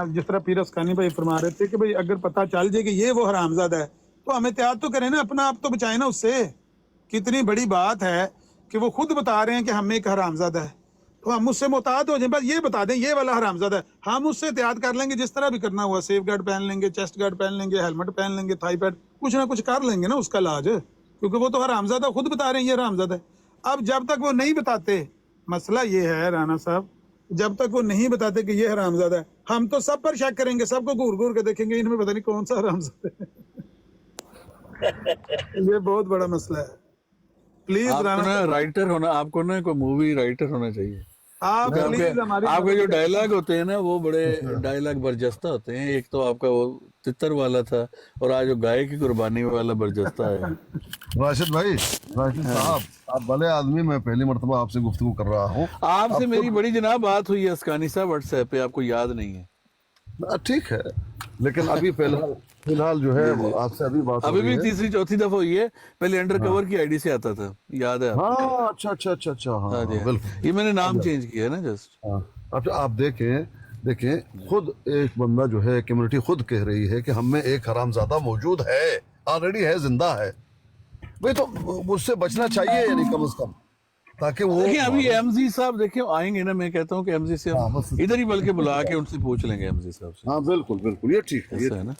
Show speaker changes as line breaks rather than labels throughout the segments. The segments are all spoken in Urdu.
جس طرح پیر اسکانی بھائی فرما رہے تھے کہ بھائی اگر پتہ چل جائے کہ یہ وہ حرامزادہ ہے تو ہم احتیاط تو کریں نا، اپنا آپ تو بچائیں نا اس سے. کتنی بڑی بات ہے کہ وہ خود بتا رہے ہیں کہ ہم ایک حرامزادہ ہے، تو ہم اس سے محتاط ہو جائیں، بس یہ بتا دیں یہ والا حرامزادہ ہے، ہم اس سے احتیاط کر لیں گے جس طرح بھی کرنا ہوا، سیف گارڈ پہن لیں گے، چیسٹ گارڈ پہن لیں گے، ہیلمٹ پہن لیں گے، تھائی پیڈ، کچھ نہ کچھ کر لیں گے نا اس کا علاج، کیونکہ وہ تو حرامزادہ خود بتا رہے ہیں یہ حرامزادہ ہے. اب جب تک وہ نہیں بتاتے، مسئلہ یہ ہے رانا صاحب، جب تک وہ نہیں بتاتے کہ یہ حرامزادہ ہے، ہم تو سب پر شک کریں گے، سب کو گور گور کے دیکھیں گے، ان میں پتہ نہیں کون سا حرامزادہ ہے. یہ بہت بڑا مسئلہ ہے. پلیز
آپ کو
رانا
نا
صاحب،
رائٹر ہونا، آپ کو نا کوئی مووی رائٹر ہونا چاہیے.
آپ پلیز ہماری
آپ کے جو
مدد کریں.
ڈائلاگ ہوتے ہیں نا وہ بڑے ڈائلاگ برجستہ ہوتے ہیں. ایک تو آپ کا وہ تتر والا تھا، اور آج جو گائے کی قربانی والا برجستہ ہے.
راشد بھائی، راشد صاحب، آپ بھلے آدمی، میں پہلی مرتبہ آپ سے گفتگو کر رہا ہوں.
آپ سے
اب
میری بڑی جناب بات ہوئی ہے اسکانی صاحب واٹس ایپ پہ، آپ کو یاد نہیں ہے.
ٹھیک ہے، لیکن ابھی فی الحال جو ہے
جی جی،
آپ سے ابھی بات ہو
ابھی
رہی
بھی
ہے.
تیسری چوتھی دفعہ ہوئی ہے. پہلے انڈر کور کی آئی ڈی سے آتا تھا، یاد ہے آپ کو؟
ہاں اچھا اچھا اچھا اچھا، ہاں
ہاں جی
ہاں
ہاں جی،
بالکل.
یہ میں نے نام چینج کیا ہے نا جسٹ.
ہاں اب آپ دیکھیں خود ایک بندہ جو ہے، کمیونٹی خود کہہ رہی ہے کہ ہم میں ایک حرامزادہ موجود ہے، آلریڈی ہے، زندہ ہے. بھئی تو اس سے بچنا چاہیے، یعنی کم از کم، تاکہ وہ
دیکھیں ابھی ایم زی صاحب دیکھیں آئیں گے نا، میں کہتا ہوں کہ ایم زی سے ہم
بس
ادھر ہی بلکہ بلا کے ان سے پوچھ لیں گے ایم زی صاحب سے.
ہاں بالکل بالکل، یہ ٹھیک ہے، یہ
ایسا ہے نا.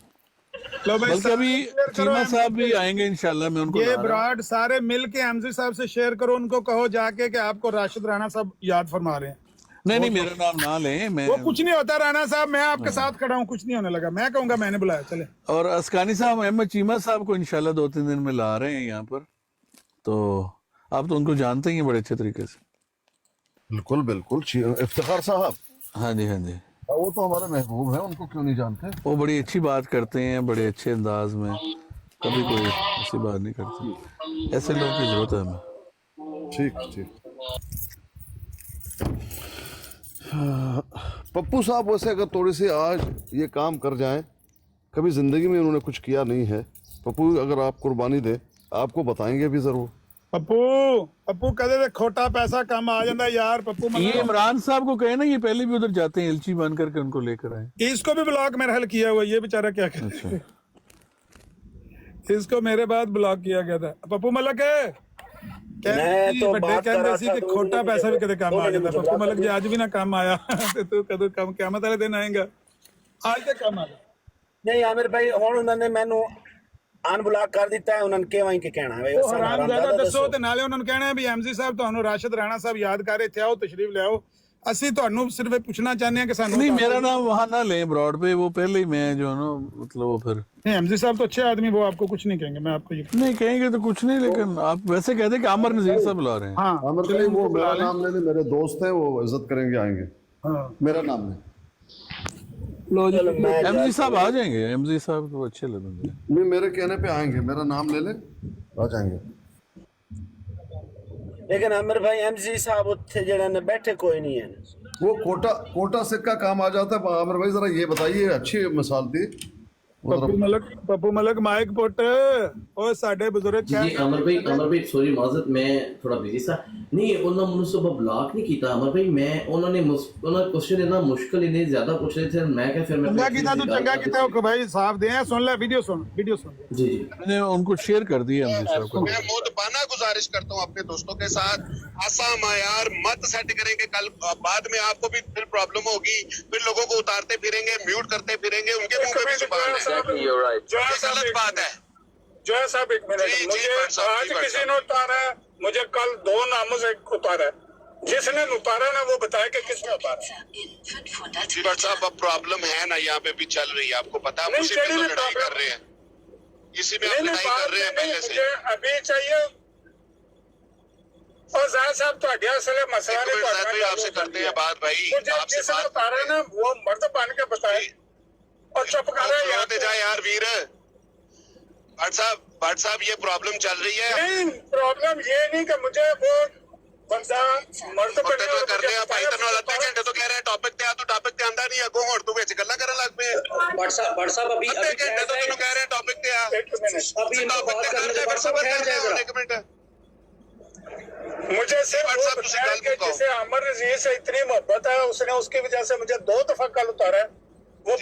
لو بھائی
بلکہ
سارے
ابھی
شیئر کرو
چیمہ
ایم
صاحب
سی
بھی
پہ.
آئیں گے انشاءاللہ، میں ان کو
یہ
لا رہا ہوں.
براڈ سارے مل کے ایم سی صاحب سے شیئر کرو، ان کو کہو جا کے کہ آپ کو راشد رانا صاحب یاد فرما رہے ہیں.
نہیں نہیں، میرا نام نہ لیں. میں
وہ کچھ نہیں ہوتا رانا صاحب، میں آپ کے ساتھ کھڑا ہوں، کچھ نہیں ہونے لگا. میں کہوں گا میں نے بلایا، چلے.
اور اسکانی صاحب احمد چیمہ صاحب کو انشاءاللہ 2-3 دن میں لا رہے ہیں یہاں پر. تو آپ تو ان کو جانتے ہی ہیں بڑے اچھے طریقے سے.
بالکل بالکل. افتخار صاحب،
ہاں جی ہاں جی،
وہ تو ہمارے محبوب ہیں، ان کو کیوں نہیں جانتے.
وہ بڑی اچھی بات کرتے ہیں، بڑے اچھے انداز میں، کبھی کوئی ایسی بات نہیں کرتے. ایسے لوگوں کی ضرورت ہے ہمیں.
ٹھیک ٹھیک. پپو صاحب ویسے اگر تھوڑی سی آج یہ کام کر جائیں، کبھی زندگی میں انہوں نے کچھ کیا نہیں ہے. پپو اگر آپ قربانی دیں، آپ کو بتائیں گے بھی ضرور.
پپو کہتے کھوٹا پیسہ کم آ جاتا ہے یار. پپو
یہ
مطلب
عمران صاحب کو کہیں نا، یہ پہلے بھی ادھر جاتے ہیں، الچی بن کر کے ان کو لے کر آئے.
اس کو بھی بلاک میرا حل کیا ہوا، یہ بیچارہ کیا
اچھا،
اس کو میرے بعد بلاک کیا گیا تھا. پپو ملک ہے
میں تو
بڑے
بات کر
کہندے
رہا
سی
تھا
کہ
تو
کھوٹا پیسہ بھی کدے کم آ
انہوں نے
جاتا ہے.
مجھے
پپو
بلاک کر
ملک جی
دیا.
آج بھی نہ کم آیا تو کدو کم قیامت والے دن آئے گا. آج تک کم آ گیا.
نہیں عامر بھائی، ہوں انہوں نے مینو ان بلاک کر دیتا ہے، انہوں نے کہ وہیں کے کہنا ہے
وہ
سانو
حرام زیادہ
حرامزادہ
دسو
دسو.
تے نالے انہوں نے کہنا ہے بھی ایم سی صاحب تہانوں راشد رانا صاحب یاد کر رہے تھے، آؤ تشریف لے آؤ. اسی تہانوں صرف پوچھنا چاہتے ہیں کہ سانوں
نہیں میرا نام وہاں نہ لیں براڈ پہ، وہ پہلے ہی میں جو ہے نا مطلب وہ پھر
نہیں، ایم سی صاحب تو اچھے آدمی، وہ آپ کو کچھ نہیں کہیں گے، میں آپ کو یہ
نہیں کہیں گے تو کچھ نہیں، لیکن آپ ویسے کہہ دیں کہ عامر نذیر صاحب بلا رہے ہیں.
ہاں
عامر
چلیں
بھائی
ان
وہ
کو بلا
میرا
لیں.
نام لے لیں، میرے دوست ہیں، وہ عزت کریں گے، آئیں گے.
ہاں
میرا نام لیں.
لو جی.
چلو میں
ایم
جو ہے
زی صاحب آ جائیں گے، ایم زی صاحب تو اچھے لگیں گے.
نہیں، میرے کہنے پہ آئیں گے، میرا نام لے لیں، آ جائیں گے.
لیکن عامر بھائی ایم سی صاحب اتنے جڑے نے بیٹھے کوئی نہیں ہے.
وہ کوٹا سکہ کام آ جاتا ہے. عامر بھائی ذرا یہ بتائیے، اچھی مثال تھی وہ ذرا.
پپو ملک مائک پٹ اور ساڈے بزرگ
جی جی عامر بھائی سوری معذرت، میں تھوڑا بزی سا. نہیں انہوں نے مجھ سے بلاک نہیں کیتا عامر بھائی، میں انہوں نے کوشچن اتنا مشکل انہیں زیادہ پوچھ رہے تھے، میں کہ پھر میں
چنگا کیتا تو چنگا کیتا ہو بھائی، صاف دیں. سن لے ویڈیو سن
جی جی
میں نے ان کو شیئر کر دیا ایم زی صاحب کو.
میں مودبانہ گزارش کرتا ہوں اپنے دوستوں کے ساتھ، ایسا معیار مت سیٹ کریں کہ کل بعد میں آپ کو بھی پھر پرابلم ہوگی، پھر لوگوں کو اتارتے پھریں گے، میوٹ کرتے پھریں گے، ان کے منہ پہ بھی زبان ہے. یہ غلط بات ہے.
جو ہے صاحب ایک منٹ، مجھے آج کسی نے اتارا ہے، مجھے کل 2 ناموں سے اتارا ہے. جس نے اتارا نا وہ بتائے کہ کس نے اتارا.
جی بٹ صاحب اب پرابلم ہے نا، یہاں پہ بھی چل رہی ہے، آپ کو پتا ہے، اسی پہ تو لڑائی کر رہے ہیں، اسی پہ آپ لڑائی کر رہے ہیں پہلے سے.
مجھے ابھی چاہیے. اور ظاہر صاحب تو اصل مسئلہ
ایک منٹ صاحب بھائی، آپ سے کرتے ہیں بات بھائی،
مجھے
آپ سے
جس نے
بات
اتارا ہے نا وہ مرد بن کے بتائے اور چپ کر رہے ہیں.
ہوتے جائے یار ویر. بٹ صاحب یہ پرابلم چل رہی ہے.
نہیں پرابلم یہ نہیں کہ مجھے وہ بندہ مرد بنے اور
کر رہے ہیں بھائی، تنوں ادھے گھنٹے تو کہہ رہے ہیں ٹاپک تے آ، تو ٹاپک تے آندا نہیں ہے، اگوں ہن تو وچ گلاں کرن لگ پے.
بٹ صاحب ابھی
ادھے گھنٹے تو تینوں کہہ رہے ہیں ٹاپک تے آ،
ابھی ان کو
ٹاپک
بات
تے
کرنے
کر
دے.
لے، پھر
بٹ صاحب
صبر
ٹھہر
کر
جائے
لے
ذرا.
ایک منٹ.
مجھے صرف
بٹ
وہ
صاحب تسی
بتایا
گل
کہ
مکاؤ.
جسے عامر نذیر سے اتنی محبت ہے، اس نے اس کی وجہ سے مجھے 2 دفعہ کل اتارا ہے.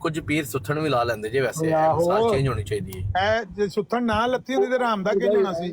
ਕੁਝ ਪੀਰ ਸੁੱਥਣ ਵੀ ਲਾ ਲੈਂਦੇ ਜੇ, ਵੈਸੇ ਇਹ ਮਿਸਾਲ ਚੇਂਜ ਹੋਣੀ ਚਾਹੀਦੀ ਹੈ।
ਹੈ ਜੇ ਸੁੱਥਣ ਨਾ ਲੱਤੀ ਹੁੰਦੀ ਤੇ ਰਾਮ ਦਾ ਕੀ ਹੋਣਾ ਸੀ।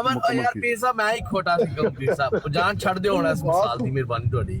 ਅਮਰ ਯਾਰ ਪੀਰ ਸਾਹਿਬ ਮੈਂ ਹੀ ਖੋਟਾ ਸੀ ਪੀਰ ਸਾਹਿਬ, ਜਾਨ ਛੱਡ ਦਿਓ ਹੁਣ ਇਸ ਮਿਸਾਲ ਦੀ, ਮਿਹਰਬਾਨੀ ਤੁਹਾਡੀ।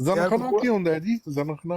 ਜ਼ਨਖਨਾ ਕੀ ਹੁੰਦਾ ਹੈ ਜੀ? ਜ਼ਨਖਨਾ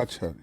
ਅੱਛਾ ਜੀ,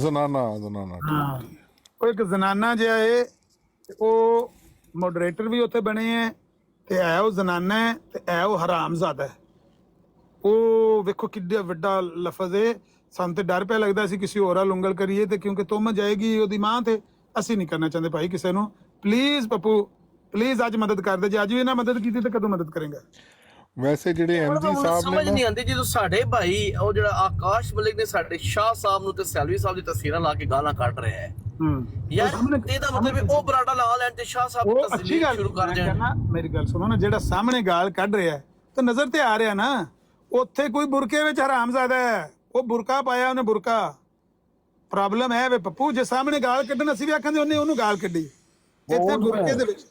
ਜ਼ਨਾਨਾ
ਹਾਂ, ਉਹ ਇੱਕ ਜ਼ਨਾਨਾ ਜਿਹਾ ਏ, ਤੇ ਉਹ ਮੋਡਰੇਟਰ ਵੀ ਉੱਥੇ ਬਣੇ ਹੈ, ਤੇ ਹੈ ਉਹ ਜ਼ਨਾਨਾ ਹੈ, ਤੇ ਹੈ ਉਹ ਹਰਾਮਜ਼ਾਦਾ ਹੈ। ਉਹ ਵੇਖੋ ਕਿੱਡਾ ਵੱਡਾ ਲਫ਼ਜ਼ ਏ। ਸਾਨੂੰ ਤੇ ਡਰ ਪਿਆ ਲੱਗਦਾ ਸੀ ਕਿਸੇ ਹੋਰ ਨਾਲ ਉਂਗਲ ਕਰੀਏ ਤੇ, ਕਿਉਂਕਿ ਤੁਮ ਜਾਏਗੀ ਉਹਦੀ ਮਾਂ ਤੇ। ਅਸੀਂ ਨਹੀਂ ਕਰਨਾ ਚਾਹੁੰਦੇ ਭਾਈ ਕਿਸੇ ਨੂੰ। ਪਲੀਜ਼ ਪੱਪੂ ਪਲੀਜ਼ ਅੱਜ ਮਦਦ ਕਰ ਦੇ, ਜੇ ਅੱਜ ਵੀ ਨਾ ਮਦਦ ਕੀਤੀ ਤੇ ਕਦੋਂ ਮਦਦ ਕਰੇਗਾ।
ਵੈਸੇ ਜਿਹੜੇ ਐਮਜੀ ਸਾਹਿਬ
ਸਮਝ
ਨੇ
ਨਹੀਂ ਆਉਂਦੀ ਜਦੋਂ ਸਾਡੇ ਭਾਈ ਉਹ ਜਿਹੜਾ ਆਕਾਸ਼ ਮਲਿਕ ਨੇ ਸਾਡੇ ਸ਼ਾਹ ਸਾਹਿਬ ਨੂੰ ਤੇ ਸੈਲਵੀ ਸਾਹਿਬ ਦੀ ਤਸਵੀਰਾਂ ਲਾ ਕੇ ਗਾਲਾਂ ਕੱਢ ਰਿਹਾ ਹੈ, ਯਾਰ ਇਹਦਾ ਮਤਲਬ ਹੈ ਉਹ ਬਰਾਡਾ ਲਾ ਲੈਣ ਤੇ ਸ਼ਾਹ ਸਾਹਿਬ
ਉਹ ਅੱਛੀ ਗੱਲ
ਸ਼ੁਰੂ ਕਰ ਜਾਣ।
ਮੇਰੀ ਗੱਲ ਸੁਣੋ ਨਾ, ਜਿਹੜਾ ਸਾਹਮਣੇ ਗਾਲ ਕੱਢ ਰਿਹਾ ਤਾਂ ਨਜ਼ਰ ਤੇ ਆ ਰਿਹਾ ਨਾ, ਉੱਥੇ ਕੋਈ ਬੁਰਕੇ ਵਿੱਚ ਹਰਾਮਜ਼ਾਦਾ ਹੈ, ਉਹ ਬੁਰਕਾ ਪਾਇਆ ਉਹਨੇ, ਬੁਰਕਾ। ਪ੍ਰੋਬਲਮ ਹੈ ਵੇ ਪੱਪੂ, ਜੇ ਸਾਹਮਣੇ ਗਾਲ ਕੱਢਣ ਅਸੀਂ ਵੀ ਆਖਾਂਗੇ ਉਹਨੂੰ ਗਾਲ ਕੱਢੀ, ਇੱਥੇ ਬੁਰਕੇ ਦੇ ਵਿੱਚ।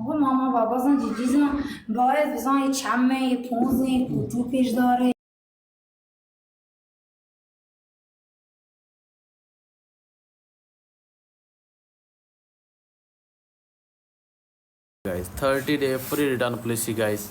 Oğlum mama babasına cicizim böyle bizden içemme punzi kutu pejdare.
Guys, 30-day free return policy guys.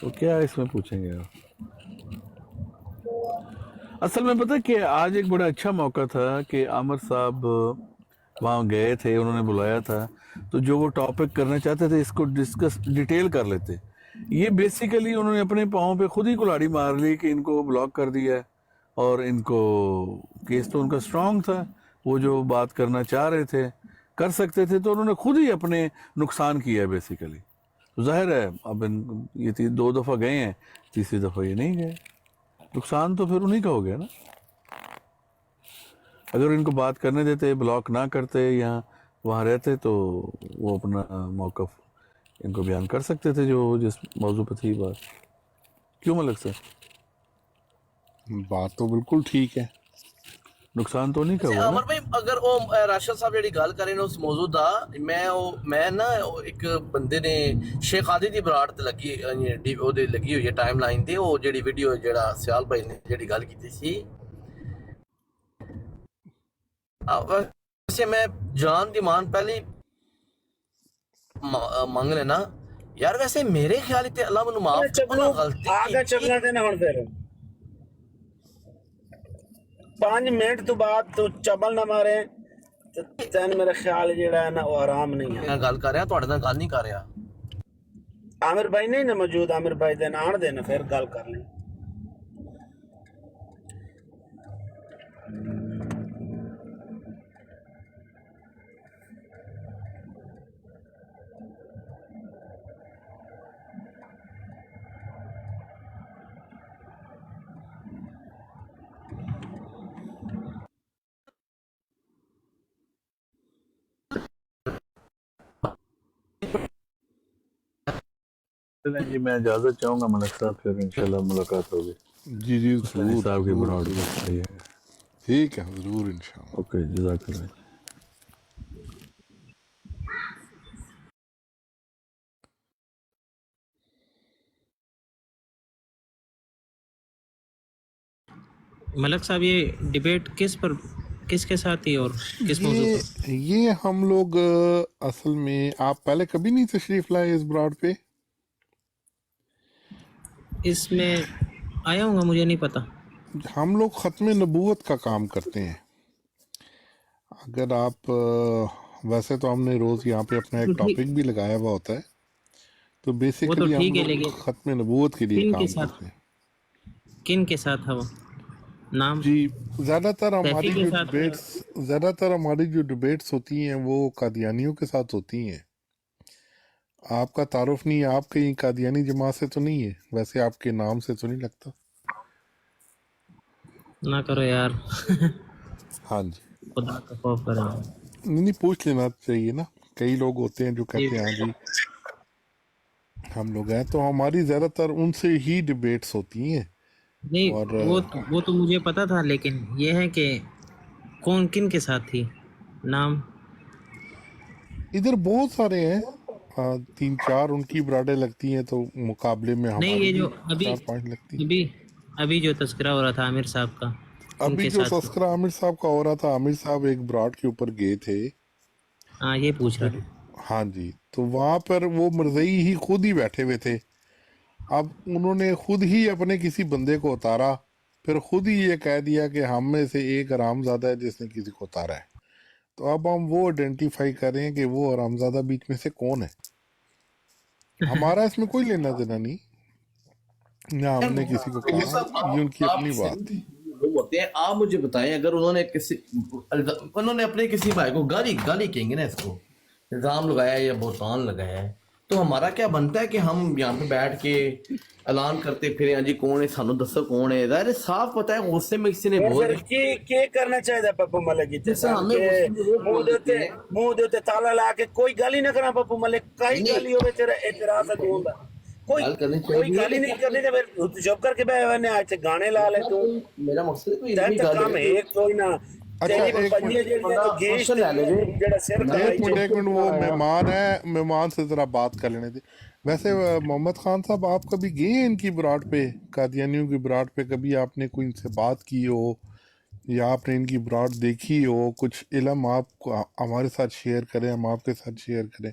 تو کیا اس میں پوچھیں گے آپ؟ اصل میں پتہ کہ آج ایک بڑا اچھا موقع تھا کہ عامر صاحب وہاں گئے تھے، انہوں نے بلایا تھا، تو جو وہ ٹاپک کرنا چاہتے تھے اس کو ڈسکس ڈیٹیل کر لیتے. یہ بیسیکلی انہوں نے اپنے پاؤں پہ خود ہی کلاڑی مار لی کہ ان کو بلاک کر دیا ہے، اور ان کو کیس تو ان کا سٹرونگ تھا، وہ جو بات کرنا چاہ رہے تھے کر سکتے تھے، تو انہوں نے خود ہی اپنے نقصان کیا ہے بیسیکلی. ظاہر ہے اب یہ 2 دفعہ گئے ہیں، تیسری دفعہ یہ نہیں گئے، نقصان تو پھر انہی کا ہو گیا نا. اگر ان کو بات کرنے دیتے، بلاک نہ کرتے یا وہاں رہتے، تو وہ اپنا موقف ان کو بیان کر سکتے تھے جو جس موضوع پہ تھی بات. کیوں ملک صاحب؟
بات تو بالکل ٹھیک ہے.
نقصان تو نہیں کا ہوا نا.
عمر بھائی اگر وہ راشد صاحب جڑی گل کرے نا اس موضوع دا، میں نا ایک بندے نے شیخ عادی دی براڑ تے لگی او دے لگی ہوئی ہے ٹائم لائن تے، او جڑی ویڈیو جڑا سیال بھائی نے جڑی گل کیتی سی. ویسے میں جان دی مان پہلی منگ لینا یار، ویسے میرے خیال تے اللہ منو معاف کرنا غلطی
آگے چلنا دینا ہن پھر 5 منٹ تو بعد تو چبل نہ مارے تین میرے خیال جڑا ہے نا وہ آرام نہیں ہے.
میں گل کر رہا تواڈے نال گل نہیں کر رہا.
عامر بھائی نہیں نا موجود، عامر بھائی دے آن دینا پھر گل کر لیں.
جی میں اجازت چاہوں گا ملک صاحب، پھر انشاءاللہ ملاقات ہوگی.
جی جی
حسین صاحب کی براڑ میں.
ٹھیک ہے، ضرور انشاءاللہ.
اوکے، جزاک اللہ.
ملک صاحب یہ ڈیبیٹ کس کے ساتھ تھی اور کس موضوع پر؟
یہ ہم لوگ اصل میں آپ پہلے کبھی نہیں تشریف لائے اس براڈ پہ؟
اس میں آیا ہوں گا، مجھے نہیں پتا.
ہم لوگ ختم نبوت کا کام کرتے ہیں. اگر آپ ویسے تو ہم نے روز یہاں پہ اپنا ایک ٹاپک بھی لگایا ہوا ہوتا ہے، تو بیسیکلی ہم لوگ ختم نبوت کے لیے کام کرتے ہیں.
کن کے ساتھ تھا وہ نام؟
جی زیادہ تر ہماری جو ڈیبیٹس ہوتی ہیں وہ قادیانیوں کے ساتھ ہوتی ہیں. آپ کا تعارف نہیں ہے، آپ کہیں قادیانی جماعت سے تو نہیں ہے؟ ویسے آپ کے نام سے تو نہیں لگتا.
نہ کرو یار.
ہاں جی،
خدا کا خوف کرو.
نہیں پوچھ لینا چاہیے نا. کئی لوگ ہوتے ہیں جو کہتے ہیں ہاں جی ہم لوگ ہیں، تو ہماری زیادہ تر ان سے ہی ڈیبیٹس ہوتی ہیں.
نہیں وہ تو مجھے پتا تھا، لیکن یہ ہے کہ کن کے ساتھ تھی نام؟
ادھر بہت سارے ہیں، 3-4 ان کی براڈیں لگتی ہیں، تو مقابلے میں
نہیں،
ہماری
یہ
بھی
جو
4-5 لگتی ہیں.
ابھی جو تذکرہ ہو رہا تھا عامر صاحب کا،
ابھی جو تذکرہ عامر صاحب کا ہو رہا تھا، عامر صاحب ایک براڈ کے اوپر گئے تھے.
ہاں یہ پوچھ رہا تھا.
ہاں جی، تو وہاں پر وہ مرزئی ہی خود ہی بیٹھے ہوئے تھے. اب انہوں نے خود ہی اپنے کسی بندے کو اتارا، پھر خود ہی یہ کہہ دیا کہ ہم میں سے ایک حرامزادہ ہے جس نے کسی کو اتارا ہے. تو اب ہم وہ آئیڈینٹیفائی کریں کہ وہ حرامزادہ بیچ میں سے کون ہے. ہمارا اس میں کوئی لینا دینا نہیں، نہ ہم نے کسی کو کہا، یہ ان کی اپنی بات تھی.
ہوتے ہیں. آپ مجھے بتائیں، اگر انہوں نے اپنے کسی بھائی کو گالی کہیں گے نا، اس کو الزام لگایا ہے یا بہتان لگایا ہے، تو ہمارا کیا بنتا ہے کہ ہم یہاں پہ بیٹھ کے اعلان کرتے پھرے ہاں جی کون ہے، سانو دسو کون ہے. ظاہر صاف پتہ ہے غصے میں کسی نے بول
کی کرنا چاہیے پپو ملک جی منہ دے تالا لا کے کوئی گل ہی نہ کرنا. پپو ملک کئی گل ہوئے تیرا اعتراض ہے ہوندا، کوئی گل ہی نہیں کرنی تے پھر چپ کر کے بیٹھے ہوئے نے آج گانے لا لے. تو
میرا مقصد ہے
تین تک کام ہے کوئی نہ.
ایک منٹ وہ مہمان ہے، مہمان سے ذرا بات کر لینے تھے. ویسے محمد خان صاحب آپ کبھی گئے ہیں ان کی براڈ پہ، قادیانیوں کی براڈ پہ؟ کبھی آپ نے کوئی ان سے بات کی ہو یا آپ نے ان کی براڈ دیکھی ہو؟ کچھ علم آپ کو ہمارے ساتھ شیئر کریں، ہم آپ کے ساتھ شیئر کریں.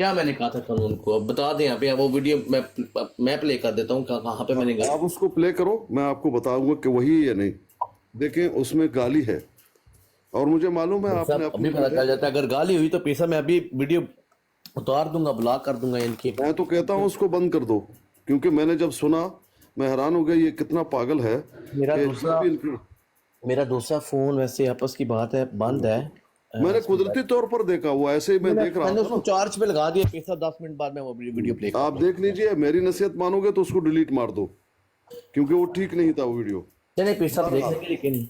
کیا میں نے کہا تھا قانون کو؟ اب بتا دیں ابھی وہ ویڈیو میں پلے کر دیتا ہوں کہاں پہ میں نے
آپ اس کو پلے کرو, میں آپ کو بتاؤں گا کہ وہی ہے یا نہیں. دیکھیں اس میں گالی ہے اور مجھے معلوم ہے آپ نے
ابھی پتا چل جاتا ہے. اگر گالی ہوئی تو پیسہ میں ابھی ویڈیو اتار دوں گا, بلاک کر دوں گا ان کی.
میں تو کہتا ہوں اس کو بند کر دو, کیونکہ میں نے جب سنا میں حیران ہو گیا یہ کتنا پاگل ہے.
میرا دوسرا فون ویسے آپس کی بات ہے بند ہے,
میں نے قدرتی طور پر دیکھا ہوا, ایسے ہی میں دیکھ رہا
تھا. چارج پہ لگا دیا پیسہ, 10 منٹ بعد میں وہ ویڈیو پلے.
آپ دیکھ لیجئے, میری نصیحت مانو گے تو اس کو ڈیلیٹ مار دو, کیونکہ وہ ٹھیک نہیں تھا وہ ویڈیو.
چلے پیسہ دیکھ لیں گے, لیکن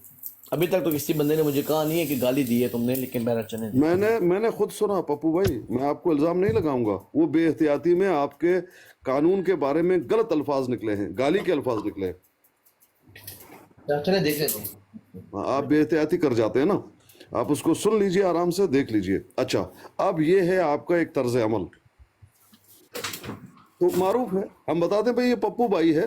ابھی تک تو کسی بندے نے مجھے کہا نہیں ہے کہ گالی دی ہے تم نے, لیکن
میں نے خود سنا پپو بھائی, میں آپ کو الزام نہیں لگاؤں گا, وہ بے احتیاطی میں آپ کے قانون کے بارے میں غلط الفاظ نکلے ہیں, گالی کے الفاظ نکلے ہیں.
چلے دیکھ لیتے ہیں.
آپ بے احتیاطی کر جاتے ہیں نا, آپ اس کو سن لیجئے, آرام سے دیکھ لیجئے. اچھا اب یہ ہے آپ کا ایک طرز عمل, تو معروف ہے, ہم بتاتے ہیں بھئی یہ پپو بھائی ہے,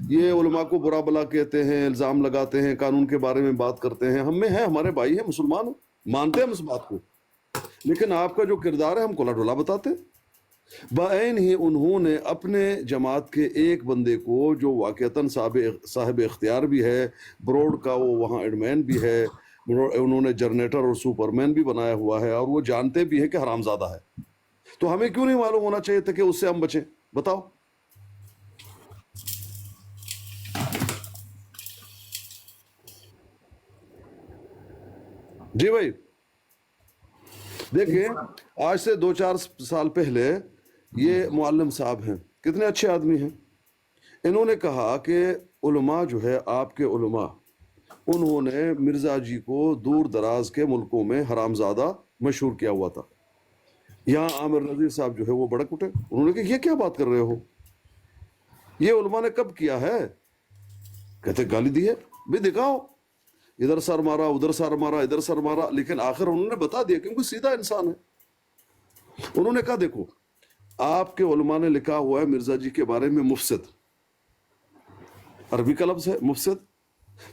یہ علماء کو برا بلا کہتے ہیں, الزام لگاتے ہیں, قانون کے بارے میں بات کرتے ہیں. ہم میں ہے, ہمارے بھائی ہیں, مسلمان ہیں, مانتے ہیں ہم اس بات کو, لیکن آپ کا جو کردار ہے ہم کو ڈھولا بتاتے ہیں. بعین ہی انہوں نے اپنے جماعت کے ایک بندے کو جو واقعتاً صاحب اختیار بھی ہے, بروڈ کا وہ وہاں ایڈمین بھی ہے, انہوں نے جنریٹر اور سپرمین بھی بنایا ہوا ہے, اور وہ جانتے بھی ہیں کہ حرامزادہ ہے, تو ہمیں کیوں نہیں معلوم ہونا چاہیے تھا کہ اس سے ہم بچیں؟ بتاؤ. جی بھائی دیکھیں, آج سے 2-4 سال پہلے یہ معلم صاحب ہیں, کتنے اچھے آدمی ہیں. انہوں نے کہا کہ علماء جو ہے, آپ کے علماء, انہوں نے مرزا جی کو دور دراز کے ملکوں میں حرامزادہ مشہور کیا ہوا تھا. یہاں عامر نذیر صاحب جو ہے وہ بڑک اٹھے, انہوں نے کہا یہ کیا بات کر رہے ہو, یہ علماء نے کب کیا ہے؟ کہتے گالی دی ہے. بھی دکھاؤ, ادھر سر مارا, ادھر سر مارا, ادھر سر مارا, لیکن آخر انہوں نے بتا دیا, کیونکہ سیدھا انسان ہے. انہوں نے کہا دیکھو, آپ کے علماء نے لکھا ہوا ہے مرزا جی کے بارے میں مفسد, عربی کا لفظ ہے مفسد,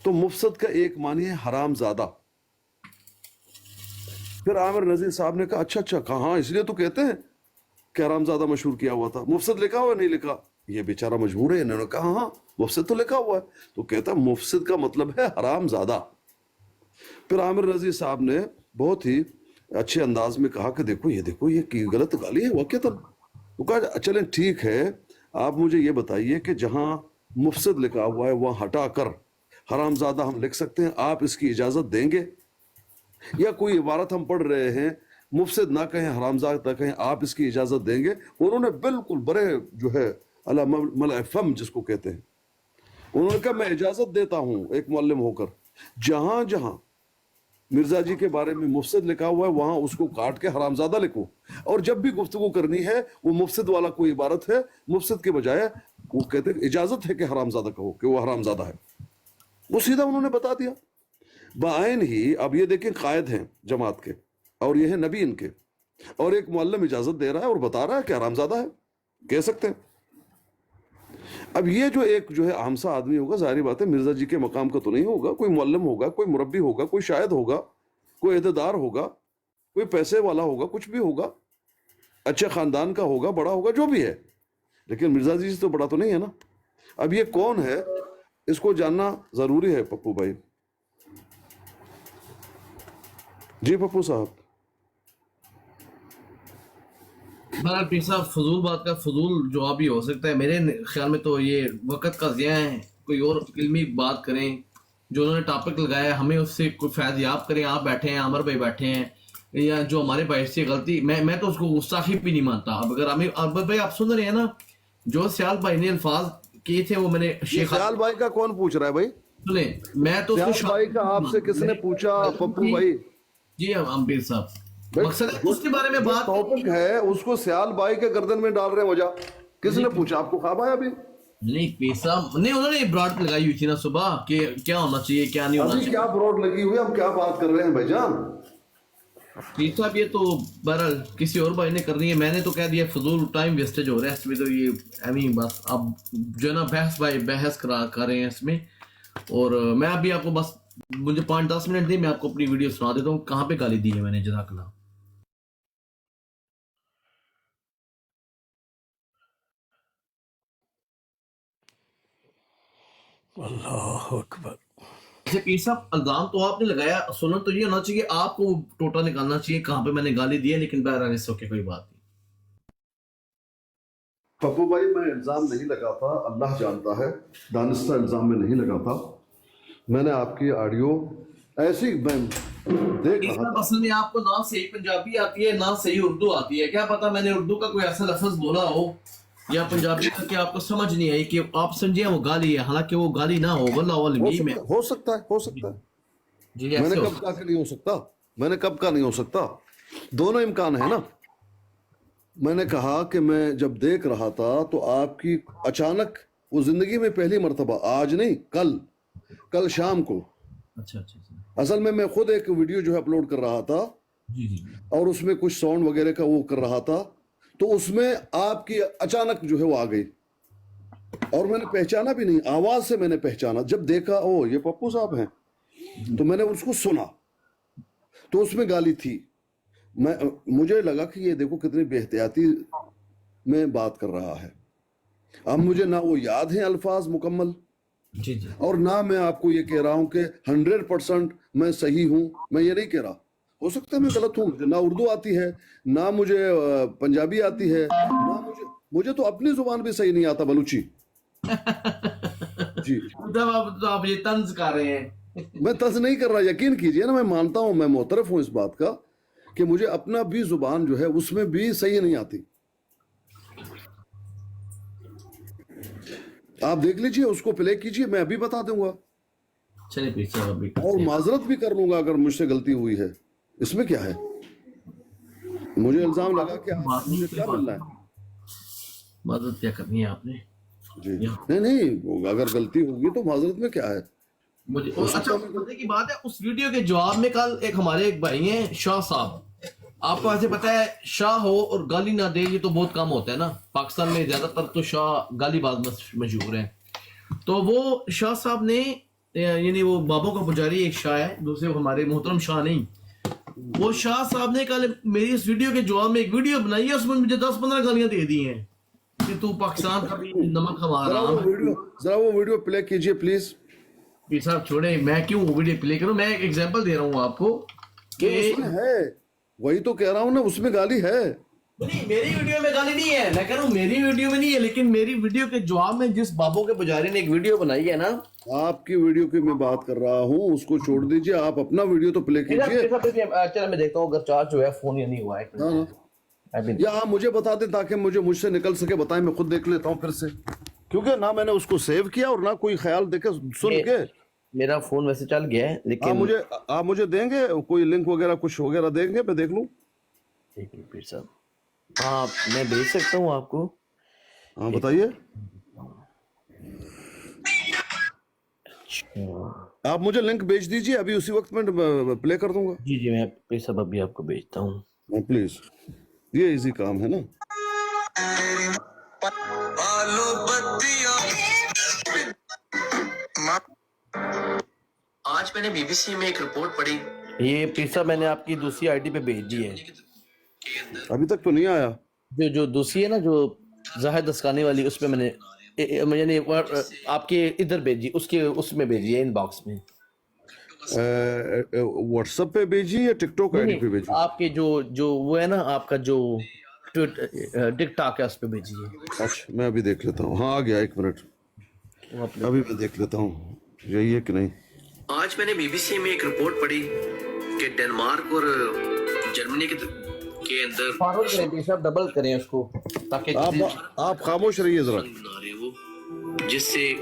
تو مفسد کا ایک معنی ہے حرام زادہ. پھر عامر نذیر صاحب نے کہا اچھا کہاں, اس لیے تو کہتے ہیں کہ حرام زادہ مشہور کیا ہوا تھا. مفسد لکھا ہوا نہیں لکھا؟ یہ بیچارہ مجبور ہے, انہوں نے کہا ہاں مفسد تو لکھا ہوا ہے, تو کہتا مفسد کا مطلب ہے حرام زادہ. پھر عامر نذیر صاحب نے بہت ہی اچھے انداز میں کہا کہ دیکھو یہ غلط گالی ہے واقعتاً. تو کہا چلیں ٹھیک ہے, آپ مجھے یہ بتائیے کہ جہاں مفسد لکھا ہوا ہے وہاں ہٹا کر حرام زادہ ہم لکھ سکتے ہیں, آپ اس کی اجازت دیں گے؟ یا کوئی عبارت ہم پڑھ رہے ہیں, مفسد نہ کہیں حرام زادہ کہیں, آپ اس کی اجازت دیں گے؟ انہوں نے بالکل بڑے جو ہے علی ملأ فم جس کو کہتے ہیں, انہوں نے کہا میں اجازت دیتا ہوں ایک معلم ہو کر, جہاں جہاں مرزا جی کے بارے میں مفسد لکھا ہوا ہے وہاں اس کو کاٹ کے حرامزادہ لکھو, اور جب بھی گفتگو کرنی ہے وہ مفسد والا کوئی عبارت ہے, مفسد کے بجائے وہ کہتے ہیں اجازت ہے کہ حرامزادہ کہو کہ وہ حرامزادہ ہے. وہ سیدھا انہوں نے بتا دیا. بعین ہی اب یہ دیکھیں قائد ہیں جماعت کے, اور یہ ہے نبی ان کے, اور ایک معلم اجازت دے رہا ہے اور بتا رہا ہے کہ حرامزادہ ہے, کہہ سکتے ہیں. اب یہ جو ایک جو ہے عام سا آدمی ہوگا, ظاہری بات ہے مرزا جی کے مقام کا تو نہیں ہوگا, کوئی معلم ہوگا, کوئی مربی ہوگا, کوئی شاعد ہوگا, کوئی عہدیدار ہوگا, کوئی پیسے والا ہوگا, کچھ بھی ہوگا, اچھے خاندان کا ہوگا, بڑا ہوگا, جو بھی ہے, لیکن مرزا جی سے تو بڑا تو نہیں ہے نا. اب یہ کون ہے اس کو جاننا ضروری ہے پپو بھائی. جی پپو صاحب.
بہرحال پیر صاحب فضول بات کا فضول جواب ہی ہو سکتا ہے. میرے خیال میں تو یہ وقت کا ضیاع ہے, کوئی اور علمی بات کریں, جو انہوں نے ٹاپک لگایا ہمیں اس سے کوئی فیض یاب کریں. آپ بیٹھے ہیں, عامر بھائی بیٹھے ہیں, یا جو ہمارے بھائی سے غلطی, میں تو اس کو گستاخی بھی نہیں مانتا. اب اگر عامر بھائی آپ سن رہے ہیں نا, جو سیال بھائی نے الفاظ کیے تھے وہ میں نے
سیال بھائی کا کون پوچھ رہا ہے بھائی؟
سنیں, میں تو
سیال بھائی کا آپ سے کس نے پوچھا پپو بھائی؟
جی امپیر صاحب, مقصد اس کے بارے میں بات
ٹاپک ہے, اس کو سیال بھائی کے گردن میں ڈال رہے ہیں وجہ. کس نے پوچھا آپ کو؟ خواب آیا ابھی؟
نہیں پیسہ نہیں, انہوں نے براڈ لگائی ہوئی تھی نا صبح کہ کیا ہونا چاہیے کیا نہیں ہونا چاہیے.
کیا براڈ لگی ہوئی, ہم کیا بات کر رہے ہیں بھائی جان؟
پیر صاحب یہ تو بہرحال کسی اور بھائی نے کرنی ہے, میں نے تو کہہ دیا فضول ٹائم ویسٹیج ہو رہا ہے اس میں. تو یہ ایویں بس اب جو ہے نا بحث کر رہے ہیں اس میں. اور میں ابھی آپ کو بس مجھے 5-10 منٹ دیں, میں آپ کو اپنی ویڈیو سنا دیتا ہوں کہاں پہ گالی دی ہے میں نے. جزاک اللہ.
اللہ اکبر.
جیسے پیر صاحب الزام تو آپ نے لگایا, سنن تو یہ ہونا چاہیے آپ کو ٹوٹا نکالنا چاہیے کہاں پہ میں نے گالی دی ہے, لیکن بہرحال اس وقت کوئی بات نہیں.
پپو بھائی میں الزام نہیں لگاتا, اللہ جانتا ہے, دانستہ الزام میں نہیں لگاتا. میں نے آپ کی آڈیو ایسی میں دیکھ رہا تھا.
اصل میں آپ کو نہ صحیح پنجابی آتی ہے نہ صحیح اردو آتی ہے, کیا پتا میں نے اردو کا کوئی ایسا لفظ بولا ہو یا پنجابی کا کہ آپ کو سمجھ نہیں آئی کہ آپ سمجھیں وہ گالی ہے, حالانکہ وہ گالی نہ ہو. واللہ علیم میں
ہو سکتا ہے
جی.
میں نے کب کہا کہ نہیں ہو سکتا, میں نے کب کہا نہیں ہو سکتا, دونوں امکان ہے نا. میں نے کہا کہ میں جب دیکھ رہا تھا تو آپ کی اچانک وہ زندگی میں پہلی مرتبہ, آج نہیں کل شام کو,
اچھا
اصل میں خود ایک ویڈیو جو ہے اپلوڈ کر رہا تھا
جی
اور اس میں کچھ ساؤنڈ وغیرہ کا وہ کر رہا تھا, تو اس میں آپ کی اچانک جو ہے وہ آ گئی اور میں نے پہچانا بھی نہیں, آواز سے میں نے پہچانا. جب دیکھا او یہ پپو صاحب ہیں تو میں نے اس کو سنا تو اس میں گالی تھی. مجھے لگا کہ یہ دیکھو کتنی بے احتیاطی میں بات کر رہا ہے. اب مجھے نہ وہ یاد ہیں الفاظ مکمل
جی
اور نہ میں آپ کو یہ کہہ رہا ہوں کہ 100% میں صحیح ہوں. میں یہ نہیں کہہ رہا, ہو سکتا ہے میں غلط ہوں, نہ اردو آتی ہے نہ مجھے پنجابی آتی ہے, نہ مجھے تو اپنی زبان بھی صحیح نہیں آتا, بلوچی. جی
آپ یہ طنز کر رہے ہیں.
میں طنز نہیں کر رہا, یقین کیجئے نا, میں مانتا ہوں, میں معترف ہوں اس بات کا کہ مجھے اپنا بھی زبان جو ہے اس میں بھی صحیح نہیں آتی. آپ دیکھ لیجئے, اس کو پلے کیجئے, میں ابھی بتا دوں گا.
چلے پیر صاحب ابھی
اور معذرت بھی کر لوں گا اگر مجھ سے غلطی ہوئی ہے, اس میں کیا ہے. مجھے الزام لگا کہ مجھے کیا ملنا ہے,
معذرت کیا کرنی ہے آپ نے.
جی نہیں, اگر غلطی ہوگی تو معذرت میں کیا ہے.
مجھے اچھا مزے کی بات ہے, اس ویڈیو کے جواب میں کل ہمارے ایک بھائی ہیں شاہ صاحب, آپ کو ایسے پتا ہے شاہ ہو اور گالی نہ دے یہ تو بہت کم ہوتا ہے نا, پاکستان میں زیادہ تر تو شاہ گالی باز مشہور ہیں. تو وہ شاہ صاحب نے یعنی وہ بابوں کا پجاری ایک شاہ ہے, دوسرے ہمارے محترم شاہ نہیں, وہ شاہ صاحب نے کل میری اس ویڈیو کے جواب میں ایک ویڈیو بنائی ہے, اس میں مجھے 10-15 گالیاں دے دی ہیں کہ تو پاکستان کا بھی نمک ہوا رہا.
ذرا وہ ویڈیو پلے کیجئے پلیز.
پیر صاحب چھوڑیں, میں کیوں ویڈیو پلے کروں, میں ایک ایگزامپل دے رہا ہوں آپ کو کہ
اس میں ہے, وہی تو کہہ رہا ہوں نا, اس میں گالی ہے.
نہیں میری ویڈیو میں گالی نہیں ہے, میں کہہ رہا ہوں میری ویڈیو میں نہیں ہے, لیکن میری ویڈیو کے جواب میں جس بابوں کے پجاری نے ایک ویڈیو بنائی ہے نا,
آپ کی ویڈیو کی میں بات کر رہا ہوں, اس کو چھوڑ دیجئے, آپ اپنا ویڈیو تو پلے کیجئے.
چلو میں دیکھتا ہوں اگر چارج جو ہے فون یا نہیں ہوا ہے,
یا آپ مجھے بتا دیں تاکہ مجھ سے نکل سکے, بتائیں, میں خود دیکھ لیتا ہوں پھر سے, کیونکہ نہ میں نے اس کو سیو کیا اور نہ کوئی خیال دیکھے سن کے.
میرا فون ویسے چل گیا ہے لیکن
آپ مجھے دیں گے کوئی لنک وغیرہ کچھ وغیرہ دیں گے, میں دیکھ لوں.
ٹھیک ہے پیر صاحب, ہاں میں بھیج سکتا ہوں آپ کو.
ہاں بتائیے, آپ مجھے لنک بھیج دیجئے, ابھی اسی وقت میں پلے کر دوں گا.
جی میں پیر صاحب ابھی آپ کو بھیجتا ہوں.
پلیز, یہ ایزی کام ہے نا.
آج میں نے بی بی سی میں ایک رپورٹ پڑھی, یہ پیر صاحب میں نے آپ کی دوسری آئی ڈی پہ بھیج دی ہے.
ابھی تک تو نہیں آیا.
جو دوسری ہے نا جو زاہد اسکانی والی, اس پہ میں نے یعنی آپ کے ادھر بھیجی, اس میں بھیجی ہے ان باکس میں.
واٹس ایپ پہ بھیجی یا ٹک ٹاک آئی ڈی پہ بھیجی؟
آپ کے جو وہ ہے نا آپ کا جو ٹک ٹاک ہے اس پہ بھیجیے.
اچھا میں ابھی دیکھ لیتا ہوں. ہاں آ گیا, ایک منٹ, ابھی میں دیکھ لیتا ہوں یہی ہے کہ نہیں.
آج میں نے بی بی سی میں ایک رپورٹ پڑھی کہ ڈنمارک اور جرمنی کے اندر ڈبل کریں اس کو تاکہ
آپ خاموش رہیے ذرا,
جس سے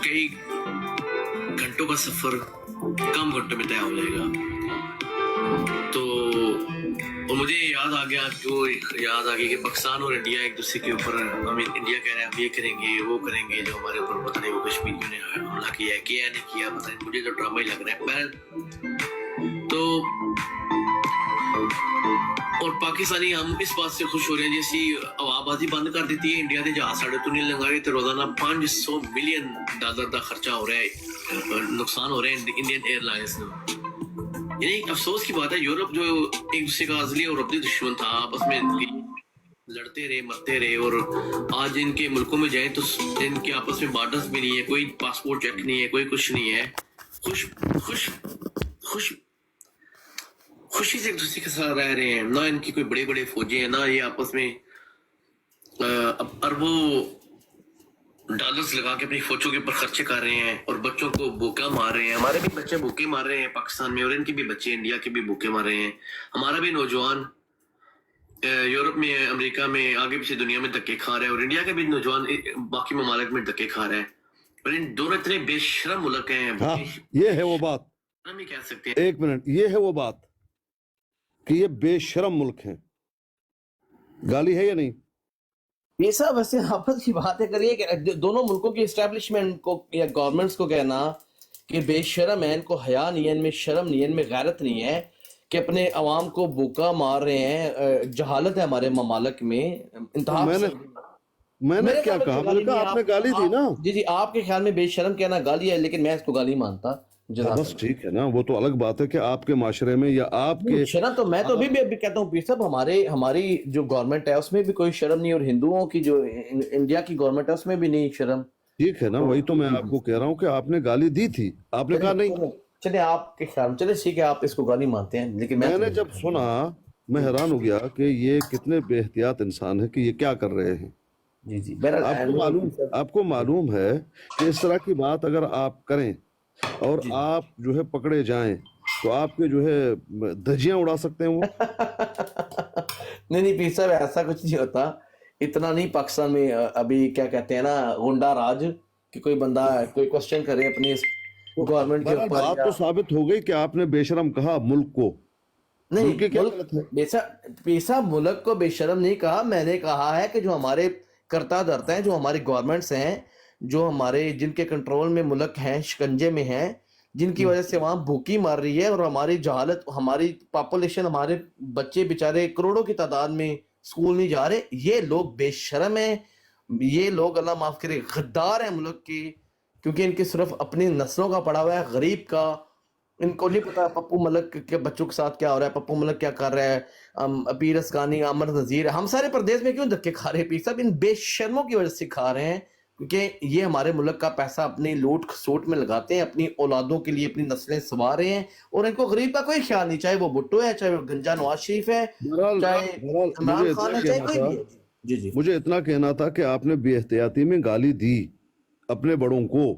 کئی گھنٹوں کا سفر کم گھنٹوں میں طے ہو جائے گا. تو مجھے یاد آ گیا کہ پاکستان اور انڈیا ایک دوسرے کے اوپر, انڈیا کہہ رہے ہیں ہم یہ کریں گے وہ کریں گے, جو ہمارے اوپر پتہ نہیں وہ کشمیریوں نے حملہ کیا ہے کیا نہیں کیا پتہ نہیں, مجھے تو ڈرامہ ہی لگ رہا ہے. تو اور پاکستانی ہم اس بات سے خوش ہو رہے ہیں جیسی آبادی بند کر دیتی ہے انڈیا نے جہاز ساڑھے تو نہیں لگائے تو روزانہ $500 ملین کا خرچہ ہو رہا ہے, نقصان ہو رہا ہے انڈین ایئر لائنس میں. یعنی افسوس کی بات ہے, یورپ جو ایک دوسرے کا ازلی اور ابدی دشمن تھا, آپس میں لڑتے رہے مرتے رہے اور آج ان کے ملکوں میں جائیں تو ان کے آپس میں بارڈرز بھی نہیں ہے, کوئی پاسپورٹ چیک نہیں ہے, کوئی کچھ نہیں ہے, خوشی سے ایک دوسرے کے ساتھ رہ رہے ہیں. نہ ان کی کوئی بڑے بڑے فوجیں ہیں, نہ یہ آپس میں اربوں ڈالرز لگا کے اپنی فوجوں کے اوپر خرچے کر رہے ہیں اور بچوں کو بھوکا مار رہے ہیں. ہمارے بھی بچے بھوکے مار رہے ہیں پاکستان میں, اور ان کے بھی بچے انڈیا کے بھی بھوکے مار رہے ہیں. ہمارا بھی نوجوان یورپ میں, امریکہ میں, آگے پیچھے دنیا میں دھکے کھا رہا ہے, اور انڈیا کے بھی نوجوان باقی ممالک میں دھکے کھا رہا ہے. اور ان دونوں اتنے بے شرم ملک ہیں.
ہاں یہ ہے وہ بات,
ہم یہ کہہ سکتے ہیں,
ایک منٹ, یہ ہے وہ بات کہ یہ بے شرم ملک ہیں. گالی ہے یا نہیں؟
یہ سب ویسے آپس کی باتیں کریے کہ دونوں ملکوں کی اسٹیبلشمنٹ کو یا گورنمنٹس کو کہنا کہ بے شرم ہے, ان کو حیا نہیں ہے, ان میں شرم نہیں ہے, ان میں غیرت نہیں ہے کہ اپنے عوام کو بھوکا مار رہے ہیں. جہالت ہے ہمارے ممالک میں انتہا.
میں نے کیا کہا, میں نے کہا آپ نے گالی دی نا.
جی آپ کے خیال میں بے شرم کہنا گالی ہے, لیکن میں اس کو گالی مانتا.
بس ٹھیک ہے نا, وہ تو الگ بات ہے کہ آپ کے معاشرے میں یا آپ کے
شرم تو میں تو ابھی کہتا ہوں پیر صاحب, ہماری جو گورنمنٹ ہے اس میں بھی کوئی شرم نہیں, اور ہندوؤں کی جو انڈیا کی گورنمنٹ ہے اس میں بھی نہیں شرم.
ٹھیک ہے نا, وہی تو میں آپ کو کہہ رہا ہوں کہ آپ نے گالی دی تھی, آپ نے کہا نہیں.
چلے آپ کے خیال, چلے ٹھیک ہے آپ اس کو گالی مانتے ہیں, لیکن
میں نے جب سنا میں حیران ہو گیا کہ یہ کتنے بے احتیاط انسان ہے کہ یہ کیا کر رہے ہیں.
جی جی
آپ کو معلوم ہے کہ اس طرح کی بات اگر آپ کریں اور آپ جو ہے پکڑے جائیں تو آپ کے جو ہے دھجیاں اڑا سکتے ہیں وہ.
نہیں پیر صاحب ایسا کچھ نہیں ہوتا, اتنا نہیں پاکستان میں ابھی کیا کہتے ہیں نا غنڈا راج, کہ کوئی بندہ کوئی کوسچن کرے اپنی گورنمنٹ کے اوپر.
بات تو ثابت ہو گئی کہ آپ نے بے شرم کہا ملک کو.
نہیں پیر صاحب ملک کو بے شرم نہیں کہا, میں نے کہا ہے کہ جو ہمارے کرتا دھرتا ہیں, جو ہماری گورنمنٹس ہیں, جو ہمارے جن کے کنٹرول میں ملک ہیں, شکنجے میں ہیں, جن کی وجہ سے وہاں بھوکی مار رہی ہے, اور ہماری جہالت, ہماری پاپولیشن, ہمارے بچے بیچارے کروڑوں کی تعداد میں سکول نہیں جا رہے, یہ لوگ بے شرم ہیں, یہ لوگ اللہ معاف کرے غدار ہیں ملک کی, کیونکہ ان کی صرف اپنی نسلوں کا پڑا ہوا ہے, غریب کا. ان کو نہیں پتا پپو ملک کے بچوں کے ساتھ کیا ہو رہا ہے, پپو ملک کیا کر رہا ہے, پیر اسکانی, عامر نذیر. ہم سارے پردیس میں کیوں دھکے کھا رہے ہیں پیر صاحب؟ ان بے شرموں کی وجہ سے کھا رہے ہیں, کیونکہ یہ ہمارے ملک کا پیسہ اپنی لوٹ کھسوٹ میں لگاتے ہیں, اپنی اولادوں کے لیے اپنی نسلیں سنوار رہے ہیں, اور ان کو غریب کا کوئی خیال نہیں, چاہے وہ بھٹو ہے, چاہے وہ گنجا نواز شریف ہے, چاہے عمران خان ہے, چاہے کوئی بھی ہے. جی جی
مجھے اتنا کہنا تھا کہ آپ نے بے احتیاطی میں گالی دی اپنے بڑوں کو,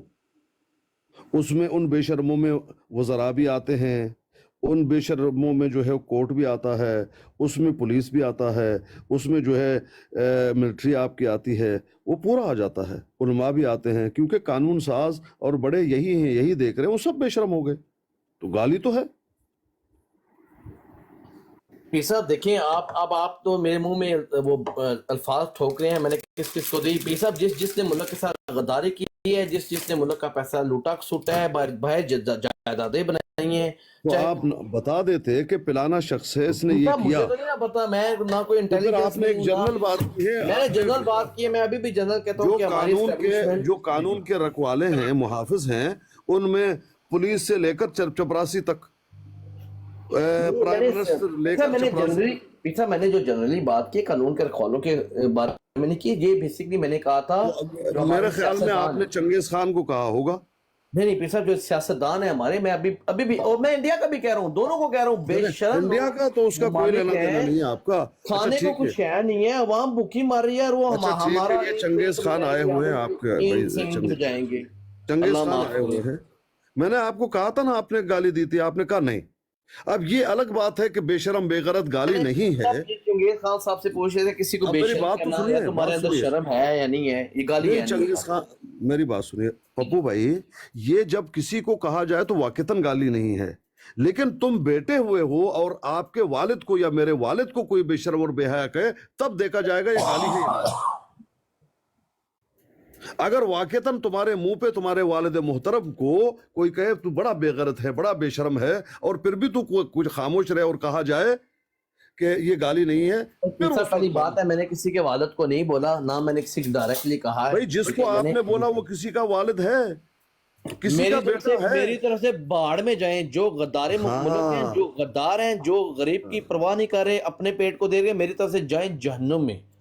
اس میں ان بے شرموں میں وزراء بھی آتے ہیں, ان بے شرموں میں جو ہے کورٹ بھی آتا ہے, اس میں پولیس بھی آتا ہے, اس میں جو ہے ملٹری آپ کی آتی ہے, وہ پورا آ جاتا ہے, علماء بھی آتے ہیں, کیونکہ قانون ساز اور بڑے یہی ہیں, یہی دیکھ رہے ہیں, وہ سب بے شرم ہو گئے, تو گالی تو ہے.
پیر صاحب دیکھیں آپ تو میرے منہ میں وہ الفاظ ٹھوک رہے ہیں, میں نے کس کو دی. پیر صاحب جس نے ملک کے ساتھ غداری کی ہے, جس نے ملک کا پیسہ لوٹا سوٹا ہے, باہر جائیدادیں بنائی ہیں,
تو آپ بتا دیتے کہ پلانا شخص ہے, اس نے یہ کیا.
مجھے تو نہیں پتا, میں نہ کوئی انٹیلیجنس.
آپ نے ایک جنرل بات کی ہے,
میں نے جنرل بات کی ہے, میں ابھی بھی جنرل کہتا ہوں کہ
جو قانون کے رکھوالے ہیں, محافظ ہیں, ان میں پولیس سے لے کر چپراسی تک, پرائم منسٹر لے کر چپراسی.
پیچھا میں نے جو جنرلی بات کی قانون کے رکھوالوں کے بارے میں نے کی, یہ بیسکلی میں نے کہا تھا,
میرے خیال میں آپ نے چنگیز خان کو کہا ہوگا.
نہیں پیر صاحب جو سیاستدان ہیں ہمارے, میں ابھی بھی, اور میں انڈیا کا بھی کہہ رہا ہوں, دونوں کو کہہ رہا ہوں, بے شرم.
انڈیا کا تو اس کا کوئی لینا دینا نہیں ہے آپ کا,
کھانے کو کچھ ہے نہیں ہے, عوام بھوکی مار رہی ہے, اور وہ ہمارا
چنگیز خان آئے ہوئے ہیں آپ کے,
جائیں گے
چنگیز خان آئے ہوئے ہیں. میں نے آپ کو کہا تھا نا, آپ نے گالی دی تھی, آپ نے کہا نہیں. اب یہ الگ بات ہے کہ بے شرم بے غیرت گالی نہیں ہے.
چنگیز خان صاحب سے پوچھ رہے تھے کسی کو بے شرم کہنا ہے, تمہارے اندر شرم ہے یا نہیں ہے, یہ گالی ہے.
چنگیز خان, میری بات سنیے پپو بھائی, یہ جب کسی کو کہا جائے تو واقعتاً گالی نہیں ہے, لیکن تم بیٹے ہوئے ہو اور آپ کے والد کو یا میرے والد کو کوئی بے شرم اور بے حیا کہے, تب دیکھا جائے گا یہ گالی ہے. اگر واقعتاً تمہارے منہ پہ تمہارے والد محترم کو کوئی کہے تو بڑا بے غیرت ہے, بڑا بے شرم ہے, اور پھر بھی تو کچھ خاموش رہے اور کہا جائے کہ یہ گالی نہیں ہے,
پھر پہلی بات ہے میں نے کسی کے والد کو نہیں بولا, نہ میں نے کسی کو ڈائریکٹلی کہا ہے.
بھائی جس کو آپ نے بولا وہ کسی کا والد ہے, کسی کا بیٹا ہے.
میری طرف سے باڑ میں جائیں جو غدار ملک ہیں, جو غدار ہیں, جو غریب کی پرواہ نہیں کر رہے, اپنے پیٹ کو دے رہے, میری طرف سے جائیں جہنم میں,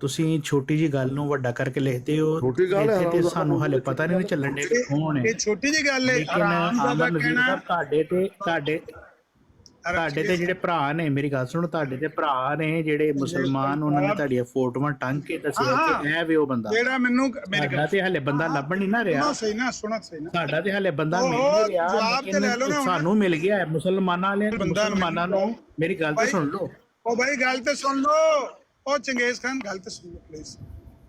ਤੁਸੀਂ ਛੋਟੀ ਜੀ ਗੱਲ ਨੂੰ ਵੱਡਾ ਕਰਕੇ ਲਿਖਦੇ ਹੋ।
ਛੋਟੀ ਗੱਲ ਹੈ,
ਤੇ ਸਾਨੂੰ ਹਲੇ ਪਤਾ ਨਹੀਂ ਚੱਲਣ ਦੇ ਕਿ ਕੌਣ ਹੈ।
ਇਹ ਛੋਟੀ ਜੀ ਗੱਲ ਹੈ,
ਹਰਾਮਜ਼ਾਦਾ ਕਹਿਣਾ। ਤੁਹਾਡੇ ਤੇ ਜਿਹੜੇ ਭਰਾ ਨੇ, ਮੇਰੀ ਗੱਲ ਸੁਣੋ, ਤੁਹਾਡੇ ਤੇ ਭਰਾ ਨੇ ਜਿਹੜੇ ਮੁਸਲਮਾਨ, ਉਹਨਾਂ ਨੇ ਤੁਹਾਡੀਆਂ ਫੋਟੋਆਂ ਟੰਗ ਕੇ ਦੱਸਿਆ ਕਿ ਇਹ ਵੇ ਉਹ ਬੰਦਾ
ਜਿਹੜਾ ਮੈਨੂੰ
ਸਾਡਾ ਤੇ ਹਲੇ ਬੰਦਾ ਲੱਭਣ ਨਹੀਂ ਨਾ ਰਿਹਾ।
ਸਹੀ ਨਾ, ਸੁਣੋ ਸਹੀ ਨਾ,
ਸਾਡਾ ਤੇ ਹਲੇ ਬੰਦਾ ਮਿਲ ਨਹੀਂ ਰਿਹਾ, ਲੇਕਿਨ ਸਾਨੂੰ ਮਿਲ ਗਿਆ ਹੈ। ਮੁਸਲਮਾਨਾਂ ਨੂੰ ਮੇਰੀ ਗੱਲ ਤੇ ਸੁਣ ਲਓ।
ਉਹ ਭਾਈ ਗੱਲ ਤੇ ਸੁਣ ਲਓ। ਉਹ ਚੰਗੇਜ਼ ਖਾਨ ਗੱਲ ਤੇ ਸੁਣ ਲਓ ਪਲੀਜ਼।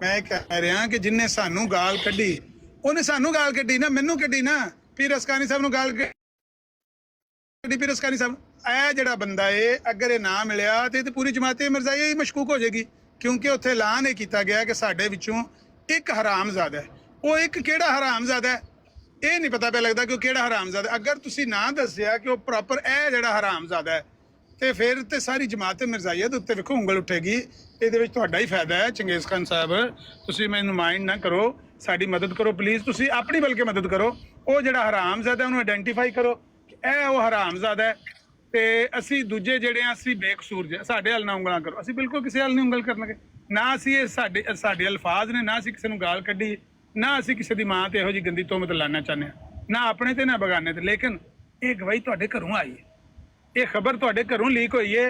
ਮੈਂ ਕਹਿ ਰਿਹਾ ਕਿ ਜਿੰਨੇ ਸਾਨੂੰ ਗਾਲ ਕੱਢੀ, ਉਹਨੇ ਸਾਨੂੰ ਗਾਲ ਕੱਢੀ ਨਾ, ਮੈਨੂੰ ਕੱਢੀ ਨਾ। ਪੀਰ ਅਸਕਾਨੀ ਸਾਹਿਬ ਨੂੰ ਗਾਲ ਕੱਢੀ, ਪੀਰ ਅਸਕਾਨੀ ਸਾਹਿਬ। ਇਹ ਜਿਹੜਾ ਬੰਦਾ ਏ, ਅਗਰ ਇਹ ਨਾ ਮਿਲਿਆ ਤੇ ਪੂਰੀ ਜਮਾਤ-ਏ ਮਿਰਜ਼ਾਈਆ ਹੀ ਮਸ਼ਕੂਕ ਹੋ ਜਾਏਗੀ, ਕਿਉਂਕਿ ਉੱਥੇ ਐਲਾਨ ਇਹ ਕੀਤਾ ਗਿਆ ਕਿ ਸਾਡੇ ਵਿੱਚੋਂ ਇੱਕ ਹਰਾਮਜ਼ਾਦਾ ਹੈ। ਉਹ ਇੱਕ ਕਿਹੜਾ ਹਰਾਮਜ਼ਾਦਾ ਹੈ ਇਹ ਨਹੀਂ ਪਤਾ ਪਿਆ ਲੱਗਦਾ ਕਿ ਉਹ ਕਿਹੜਾ ਹਰਾਮਜ਼ਾਦਾ। ਅਗਰ ਤੁਸੀਂ ਨਾ ਦੱਸਿਆ ਕਿ ਉਹ ਪ੍ਰੋਪਰ ਇਹ ਜਿਹੜਾ ਹਰਾਮਜ਼ਾਦਾ ਹੈ, ਤੇ ਫਿਰ ਤੇ ਸਾਰੀ ਜਮਾਤ ਮਿਰਜ਼ਾਈਆ ਦੇ ਉੱਤੇ ਵੇਖੋ ਉਂਗਲ ਉੱਠੇਗੀ। ਇਹਦੇ ਵਿੱਚ ਤੁਹਾਡਾ ਹੀ ਫਾਇਦਾ ਹੈ ਚੰਗੇਜ਼ ਖਾਨ ਸਾਹਿਬ। ਤੁਸੀਂ ਮੈਨੂੰ ਮਾਈਂਡ ਨਾ ਕਰੋ, ਸਾਡੀ ਮਦਦ ਕਰੋ ਪਲੀਜ਼। ਤੁਸੀਂ ਆਪਣੀ ਬਲਕਿ ਮਦਦ ਕਰੋ। ਉਹ ਜਿਹੜਾ ਹਰਾਮਜ਼ਾਦਾ ਉਹਨੂੰ ਆਇਡੈਂਟੀਫਾਈ ਕਰੋ ਕਿ ਇਹ ਉਹ ਹਰਾਮਜ਼ਾਦਾ ਹੈ, ਤੇ ਅਸੀਂ ਦੂਜੇ ਜਿਹੜੇ ਆ, ਅਸੀਂ ਬੇਕਸੂਰ ਜੇ। ਸਾਡੇ ਹੱਲ ਨਾ ਉਂਗਲਾਂ ਕਰੋ, ਅਸੀਂ ਬਿਲਕੁਲ ਕਿਸੇ ਹੱਲ ਨਹੀਂ ਉਂਗਲ ਕਰਨਗੇ। ਨਾ ਅਸੀਂ ਇਹ ਸਾਡੇ ਅਲਫਾਜ਼ ਨੇ, ਨਾ ਅਸੀਂ ਕਿਸੇ ਨੂੰ ਗਾਲ ਕੱਢੀ, ਨਾ ਅਸੀਂ ਕਿਸੇ ਦੀ ਮਾਂ ਤੇ ਇਹੋ ਜਿਹੀ ਗੰਦੀ ਤੋਹਮਤ ਲਾਉਣਾ ਚਾਹੁੰਦੇ ਹਾਂ, ਨਾ ਆਪਣੇ ਤੇ ਨਾ ਬਗਾਨੇ ਤੇ। ਲੇਕਿਨ ਇਹ ਗਵਾਹੀ ਤੁਹਾਡੇ ਘਰੋਂ ਆਈ ਹੈ, ਇਹ ਖਬਰ ਤੁਹਾਡੇ ਘਰੋਂ ਲੀਕ ਹੋਈ ਹੈ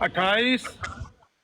28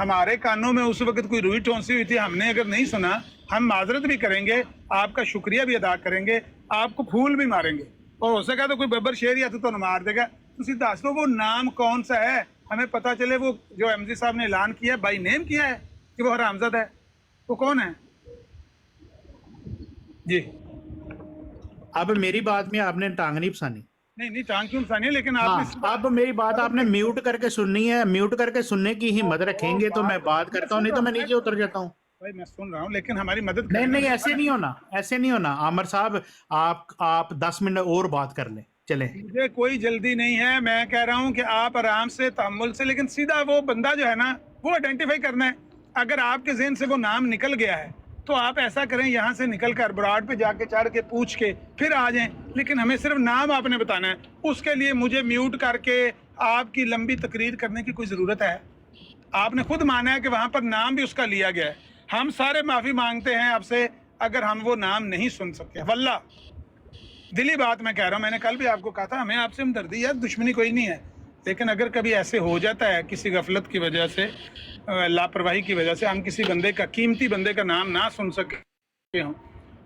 ہمارے کانوں میں اس وقت کوئی روئی ٹھونسی ہوئی تھی, ہم نے اگر نہیں سنا, ہم معذرت بھی کریں گے, آپ کا شکریہ بھی ادا کریں گے, آپ کو پھول بھی ماریں گے, اور ہو سکا تو کوئی ببر شیر یا تو مار دے گا. تسی دس دو وہ نام کون سا ہے, ہمیں پتہ چلے. وہ جو احمدی صاحب نے اعلان کیا ہے, بائی نیم کیا ہے کہ وہ حرامزادہ ہے, وہ کون ہے؟ جی
اب میری بات میں آپ نے ٹانگ نہیں پھسانی.
نہیں ٹانگ کیوں پھسانی ہے, لیکن آپ
اب میری بات آپ نے میوٹ کر کے سننی ہے. میوٹ کر کے سننے کی ہمت رکھیں گے تو میں بات کرتا ہوں, نہیں تو میں نیچے اتر جاتا ہوں.
بھائی میں سن رہا ہوں, لیکن ہماری مدد
نہیں ایسے نہیں ہونا, ایسے نہیں ہونا. عامر صاحب آپ 10 منٹ اور بات کر لیں, چلیں.
مجھے کوئی جلدی نہیں ہے, میں کہہ رہا ہوں کہ آپ آرام سے تحمل سے, لیکن سیدھا وہ بندہ جو ہے نا وہ آئیڈینٹیفائی کرنا ہے. اگر آپ کے ذہن سے وہ نام نکل گیا ہے تو آپ ایسا کریں, یہاں سے نکل کر براڈ پہ جا کے چڑھ کے پوچھ کے پھر آ جائیں, لیکن ہمیں صرف نام آپ نے بتانا ہے. اس کے لیے مجھے میوٹ کر کے آپ کی لمبی تقریر کرنے کی کوئی ضرورت ہے؟ آپ نے خود مانا ہے کہ وہاں پر نام بھی اس کا لیا گیا ہے. ہم سارے معافی مانگتے ہیں آپ سے اگر ہم وہ نام نہیں سن سکے. واللہ دلی بات میں کہہ رہا ہوں, میں نے کل بھی آپ کو کہا تھا ہمیں آپ سے ہمدردی ہے, دشمنی کوئی نہیں ہے, لیکن اگر کبھی ایسے ہو جاتا ہے کسی غفلت کی وجہ سے, لاپرواہی کی وجہ سے, ہم کسی بندے کا, قیمتی بندے کا نام نہ سن سکے ہوں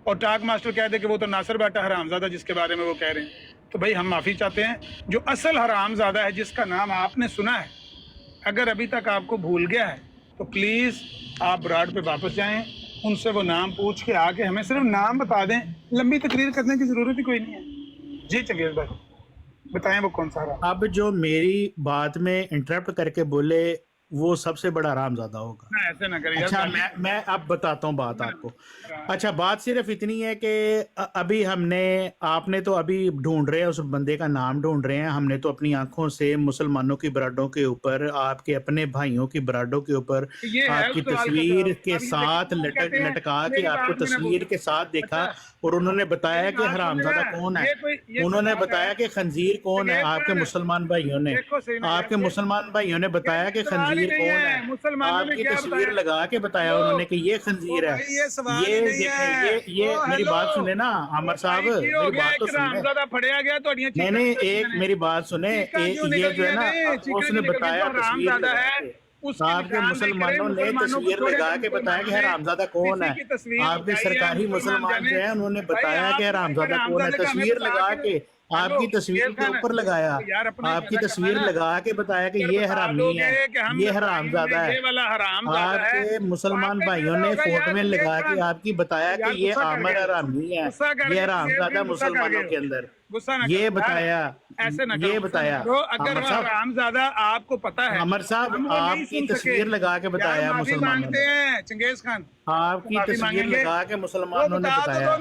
اور ٹاک ماسٹر کہہ دے کہ وہ تو ناصر باٹا حرامزادہ جس کے بارے میں وہ کہہ رہے ہیں, تو بھائی ہم معافی چاہتے ہیں. جو اصل حرامزادہ ہے جس کا نام آپ نے سنا ہے, اگر ابھی تک آپ کو بھول گیا ہے تو پلیز آپ براڈ پہ واپس جائیں, ان سے وہ نام پوچھ کے آ کے ہمیں صرف نام بتا دیں. لمبی تقریر کرنے کی ضرورت ہی کوئی نہیں ہے. جی چنگیز بھائی بتائیں وہ کون سا رہا.
اب جو میری بات میں انٹرپٹ کر کے بولے وہ سب سے بڑا حرامزادہ ہوگا.
ایسے نہ کریں.
اچھا میں اب بتاتا ہوں بات آپ کو. اچھا بات صرف اتنی ہے کہ ابھی آپ نے تو ابھی ڈھونڈ رہے ہیں اس بندے کا نام ڈھونڈ رہے ہیں. ہم نے تو اپنی آنکھوں سے مسلمانوں کی براڈوں کے اوپر, آپ کے اپنے بھائیوں کی براڈوں کے اوپر آپ کی تصویر کے ساتھ لٹکا کے آپ کو تصویر کے ساتھ دیکھا, اور انہوں نے بتایا کہ حرامزادہ کون ہے. انہوں نے بتایا کہ خنزیر کون ہے. آپ کے مسلمان بھائیوں نے بتایا کہ خنزیر کون ہے. آپ کی تصویر لگا کے بتایا انہوں نے کہ یہ خنزیر ہے. یہ دیکھیں, یہ میری بات سنیں نا عامر صاحب, میری بات تو سنیں. نہیں ایک میری بات سنیں, یہ جو ہے نا اس نے بتایا تصویر لگا کے, آپ کے مسلمانوں نے تصویر لگا کے بتایا کہ حرامزادہ کون ہے. آپ کے سرکاری مسلمان جو ہیں انہوں نے بتایا کہ حرامزادہ کون ہے. تصویر لگا کے آپ کی تصویر کے اوپر لگایا, آپ کی تصویر لگا کے بتایا کہ یہ حرامی ہے, یہ حرامزادہ ہے. آپ کے مسلمان بھائیوں نے فوٹو میں لگا کے آپ کی بتایا کہ یہ عامر حرامی ہے, یہ حرامزادہ مسلمانوں کے اندر, یہ بتایا.
اگر حرامزادہ آپ کو پتا ہے,
عامر صاحب آپ کی تصویر لگا کے بتایا مسلمانوں نے,
چنگیز خان
آپ کی تصویر لگا کے مسلمانوں نے بتایا.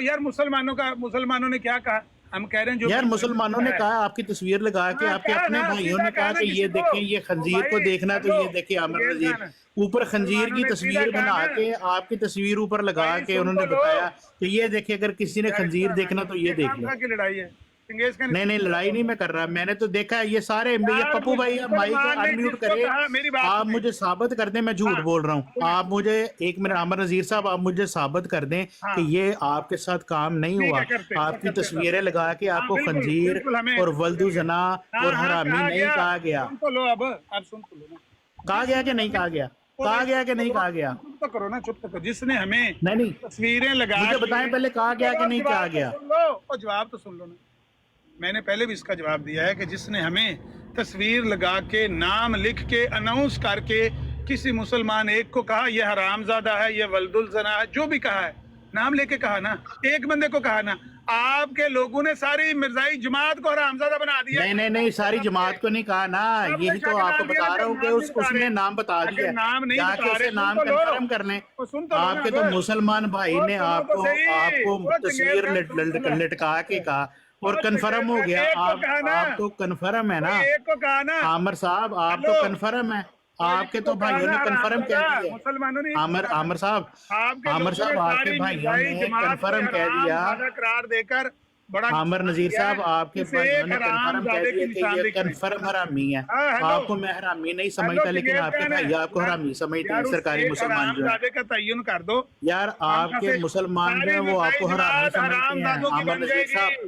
یار مسلمانوں نے کیا کہا, ہم کہہ رہے ہیں
یار مسلمانوں نے کہا, آپ کی تصویر لگا کے آپ کے اپنے بھائیوں نے کہا کہ یہ دیکھیں, یہ خنزیر کو دیکھنا تو یہ دیکھیں عامر نذیر, اوپر خنزیر کی تصویر بنا کے آپ کی تصویر اوپر لگا کے انہوں نے بتایا کہ یہ دیکھیں, اگر کسی نے خنزیر دیکھنا تو یہ دیکھ لیں.
لڑائی ہے
نہیں لڑائی نہیں میں کر رہا, میں نے تو دیکھا ہے یہ سارے. یہ پپو بھائی مائک انمیوٹ کرے, آپ مجھے ثابت کر دیں میں جھوٹ بول رہا ہوں. آپ مجھے ایک منٹ, عامر نذیر صاحب آپ مجھے ثابت کر دیں کہ یہ آپ کے ساتھ کام نہیں ہوا. آپ کی تصویریں لگا کے آپ کو خنزیر اور ولد زنا اور حرامی نہیں کہا گیا. کہا گیا کہ نہیں کہا گیا, کہا گیا کہ نہیں کہا گیا.
تو کرو نا, چپ کرو. جس نے ہمیں
نہیں
تصویریں لگا,
مجھے بتائیں پہلے کہا گیا کہ نہیں کہا گیا.
جواب تو سن لو نا, میں نے پہلے بھی اس کا جواب دیا ہے کہ جس نے ہمیں تصویر لگا کے نام لکھ کے اناؤنس کر کے کسی مسلمان ایک کو کہا یہ حرامزادہ ہے, یہ ولد الزنا ہے, جو بھی کہا ہے, نام لے کے کہا نا, ایک بندے کو کہا نا. آپ کے لوگوں نے ساری مرزائی جماعت کو حرامزادہ بنا دیا.
نہیں ساری جماعت کو نہیں کہا نا, یہی تو آپ کو بتا رہا ہوں کہ اس نے نام بتا دیا. جا کے اسے نام کنفرم کر لیں. آپ کے تو مسلمان بھائی نے آپ کو تصویر لٹکا کے کہا اور کنفرم ہو گیا. آپ تو کنفرم ہے نا عامر صاحب, آپ تو کنفرم ہے. آپ کے تو بھائیوں نے کنفرم کہہ دیا. عامر صاحب آپ کے بھائیوں نے کنفرم کہہ دیا. عامر نذیر صاحب آپ کے بھائیوں نے کنفرم کہہ دیا کہ یہ کنفرم حرامی ہے. آپ کو میں حرامی نہیں سمجھتا, لیکن آپ کے بھائی آپ کو حرامی سمجھتے ہیں. سرکاری مسلمان جو ہے
تعین کر دو
یار, آپ کے مسلمان جو ہیں وہ آپ کو حرامی سمجھتے ہیں. عامر نذیر صاحب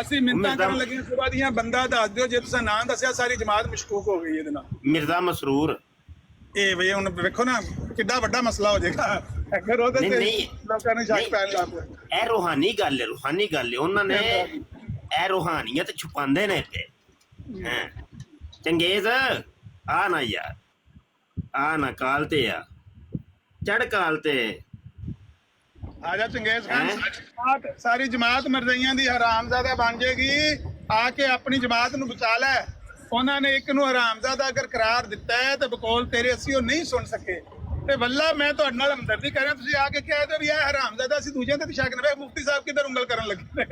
ਅਸੀਂ ਮਿੰਤਾਂ ਕਰਨ ਲੱਗੇ ਸੁਬਾ ਦੀਆਂ, ਬੰਦਾ ਦੱਸ ਦਿਓ, ਜੇ ਤੁਸੀਂ ਨਾਂ ਦੱਸਿਆ ਸਾਰੀ ਜਮਾਤ ਮਸ਼ਕੂਕ ਹੋ ਗਈ ਇਹਦੇ ਨਾਲ।
ਮਿਰਜ਼ਾ ਮਸਰੂਰ
ਇਹ ਵੇ ਹੁਣ ਵੇਖੋ ਨਾ ਕਿੱਡਾ ਵੱਡਾ ਮਸਲਾ ਹੋ ਜਾਏਗਾ ਅਗਰ ਉਹਦੇ ਤੇ ਲੋਕਾਂ ਨੂੰ ਸ਼ੱਕ ਪੈਣ ਲੱਗ ਪਿਆ।
ਇਹ ਰੂਹਾਨੀ ਗੱਲ ਹੈ ਉਹਨਾਂ ਨੇ ਇਹ ਰੂਹਾਨੀਅਤ ਛੁਪਾਉਂਦੇ ਨੇ ਤੇ ਚੰਗੇਜ਼ ਆ ਨਾ ਯਾਰ, ਆ ਨਾ ਕਾਲ ਤੇ ਆ ਚੜ ਕਾਲ ਤੇ
ਆਜਾ ਚੰਗੇਜ਼ ਖਾਨ, ਸਾਰੀ ਜਮਾਤ ਮਰਜ਼ਈਆਂ ਦੀ ਹਰਾਮਜ਼ਾਦਾ ਬਣ ਜਾਏਗੀ। ਆ ਕੇ ਆਪਣੀ ਜਮਾਤ ਨੂੰ ਬਚਾ ਲੈ। ਉਹਨਾਂ ਨੇ ਇੱਕ ਨੂੰ ਹਰਾਮਜ਼ਾਦਾ ਅਗਰ ਕਰਾਰ ਦਿੱਤਾ ਹੈ ਤੇ ਬਕੌਲ ਤੇਰੇ ਅਸੀਂ ਉਹ ਨਹੀਂ ਸੁਣ ਸਕੇ ਤੇ ਵੱਲਾ ਮੈਂ ਤੁਹਾਡੇ ਨਾਲ ਹਮਦਰਦੀ ਕਰ ਰਿਹਾ। ਤੁਸੀਂ ਆ ਕੇ ਕਹਿ ਦਿਓ ਵੀ ਇਹ ਹਰਾਮਜ਼ਾਦਾ ਅਸੀਂ ਦੂਜਿਆਂ ਤੇ ਸ਼ੱਕ ਨਾ। ਮੁਫਤੀ ਸਾਹਿਬ ਕਿੱਧਰ ਉਂਗਲ ਕਰਨ ਲੱਗੇ ਨੇ?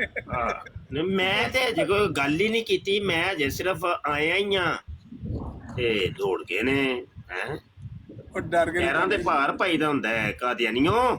ਮੈਂ ਤੇ ਅਜੇ ਕੋਈ ਗੱਲ ਹੀ ਨਹੀਂ ਕੀਤੀ, ਮੈਂ ਅਜੇ ਸਿਰਫ ਆਇਆ ਹੀ ਆ ਤੇ ਦੌੜ ਗਏ ਨੇ।
ਉਹ ਡਰ ਗਏ,
ਪੈਰਾਂ ਦੇ ਭਾਰ ਪਾਈਦਾ ਹੁੰਦਾ ਹੈ। ਕਾਦੀਆਨੀਓ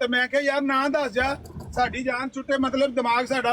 ਤੇ ਮੈਂ ਕਿਹਾ ਯਾਰ ਨਾਂ ਦੱਸ ਜਾ, ਸਾਡੀ ਜਾਨ ਛੁੱਟੇ, ਮਤਲਬ ਦਿਮਾਗ ਸਾਡਾ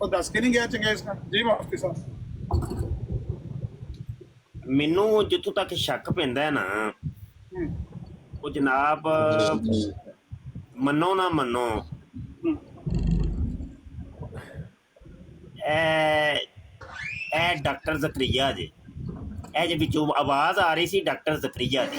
ਉਹ ਦੱਸ ਕੇ ਨਹੀਂ ਗਿਆ ਚੰਗੇਜ਼ ਖਾਨ ਜੀ। ਮੁਫਤੀ ਸਾਹਿਬ
ਮੈਨੂੰ ਜਿੱਥੋਂ ਤੱਕ ਸ਼ੱਕ ਪੈਂਦਾ ਹੈ ਨਾ, ਉਹ ਜਨਾਬ ਮੰਨੋ ਨਾ ਮੰਨੋ, ਇਹ ਡਾਕਟਰ ਜ਼ਕਰੀਆ ਜੀ, ਇਹ ਜੇ ਵਿੱਚੋਂ ਆਵਾਜ਼ ਆ ਰਹੀ ਸੀ ਡਾਕਟਰ ਜ਼ਕਰੀਆ ਦੀ।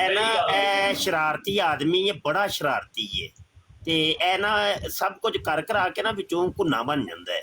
ਇਹ ਨਾ ਇਹ ਸ਼ਰਾਰਤੀ ਆਦਮੀ ਹੈ, ਬੜਾ ਸ਼ਰਾਰਤੀ ਹੈ, ਤੇ ਇਹ ਨਾ ਸਭ ਕੁਝ ਕਰ ਕਰਾ ਕੇ ਨਾ ਵਿੱਚੋਂ ਘੁੰਨਾ ਬਣ ਜਾਂਦਾ ਹੈ।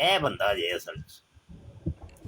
ਇਹ ਬੰਦਾ ਜੇ ਅਸਲ ਚ।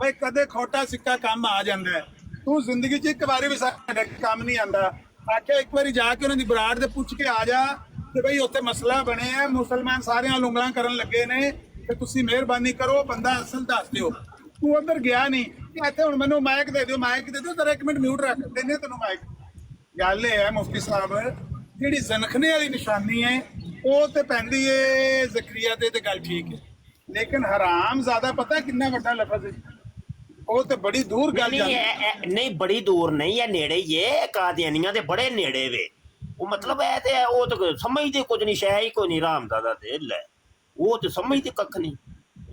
ਬਈ ਕਦੇ ਖੋਟਾ ਸਿੱਕਾ ਕੰਮ ਆ ਜਾਂਦਾ ਹੈ। ਤੂੰ ਜ਼ਿੰਦਗੀ 'ਚ ਇੱਕ ਵਾਰੀ ਵੀ ਸਾਡੇ ਕੰਮ ਨਹੀਂ ਆਂਦਾ। ਆਖਿਆ ਇੱਕ ਵਾਰੀ ਜਾ ਕੇ ਉਹਨਾਂ ਦੀ ਬਰਾੜ ਦੇ ਪੁੱਛ ਕੇ ਆ ਜਾ ਕਿ ਬਈ ਉੱਥੇ ਮਸਲਾ ਬਣਿਆ, ਮੁਸਲਮਾਨ ਸਾਰਿਆਂ ਨੂੰ ਉਂਗਲਾਂ ਕਰਨ ਲੱਗੇ ਨੇ, ਤੇ ਤੁਸੀਂ ਮਿਹਰਬਾਨੀ ਕਰੋ ਬੰਦਾ ਅਸਲ ਦੱਸ ਦਿਓ। ਤੂੰ ਉੱਧਰ ਗਿਆ ਨਹੀਂ, ਇੱਥੇ ਹੁਣ ਮੈਨੂੰ ਮਾਈਕ ਦੇ ਦਿਓ, ਮਾਈਕ ਦੇ ਦਿਓ, ਤੇਰਾ ਇੱਕ ਮਿੰਟ ਮਿਊਟ ਰੱਖ ਦਿੰਦੇ ਤੈਨੂੰ ਮਾਈਕ। ਗੱਲ ਇਹ ਹੈ ਮੁਫਤੀ ਸਾਹਿਬ, ਜਿਹੜੀ ਜ਼ਨਖਨੇ ਵਾਲੀ ਨਿਸ਼ਾਨੀ ਹੈ ਉਹ ਤੇ ਪੈਂਦੀ ਏ ਜ਼ਕਰੀਆ ਤੇ ਗੱਲ ਠੀਕ ਹੈ, ਲੇਕਿਨ ਹਰਾਮ ਜ਼ਿਆਦਾ ਪਤਾ ਕਿੰਨਾ ਵੱਡਾ ਲਫ਼ਜ਼ ਹੈ, ਉਹ ਤੇ ਬੜੀ ਦੂਰ ਗੱਲ ਜਾਂਦੀ ਹੈ।
ਨਹੀਂ ਬੜੀ ਦੂਰ ਨਹੀਂ ਹੈ, ਨੇੜੇ ਹੀ ਹੈ, ਕਾਦੀਆਨੀਆਂ ਦੇ ਬੜੇ ਨੇੜੇ ਵੇ। ਉਹ ਮਤਲਬ ਇਹ ਤੇ ਉਹ ਤਾਂ ਸਮਝਦੇ ਕੁਝ ਨਹੀਂ, ਸ਼ੈ ਹੀ ਕੋਈ ਨਹੀਂ, ਹਰਾਮਜ਼ਾਦਾ ਤੇ ਲੈ, ਉਹ ਤੇ ਸਮਝਦੇ ਕੱਖ ਨਹੀਂ।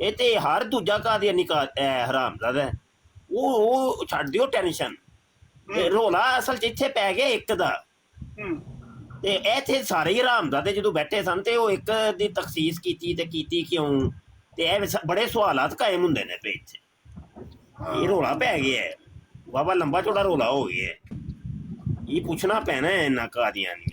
ਇਹ ਤੇ ਹਰ ਦੂਜਾ ਕਾਦੀਆਨੀ ਹਰਾਮਜ਼ਾਦਾ ਹੈ। ਉਹ ਛੱਡ ਦਿਓ ਟੈਨਸ਼ਨ, ਰੋਲਾ ਅਸਲ 'ਚ ਇੱਥੇ ਪੈ ਗਿਆ ਇੱਕ ਦਾ। ਤੇ ਇੱਥੇ ਸਾਰੇ ਹੀ ਹਰਾਮਜ਼ਾਦੇ ਜਦੋਂ ਬੈਠੇ ਸਨ ਤੇ ਉਹ ਇੱਕ ਦੀ ਤਖਸੀਸ ਕੀਤੀ ਤੇ ਕੀਤੀ ਕਿਉਂ, ਤੇ ਇਹ ਬੜੇ ਸਵਾਲਾਤ ਕਾਇਮ ਹੁੰਦੇ ਨੇ ਪੇ ਇੱਥੇ। ਇਹ ਰੋਲਾ ਪੈ ਗਿਆ ਹੈ ਬਾਬਾ, ਲੰਬਾ ਚੌੜਾ ਰੋਲਾ ਹੋ ਗਿਆ। ਇਹ ਪੁੱਛਣਾ ਪੈਣਾ ਹੈ ਇਹਨਾਂ ਕਾਦੀਆਂ ਨੂੰ।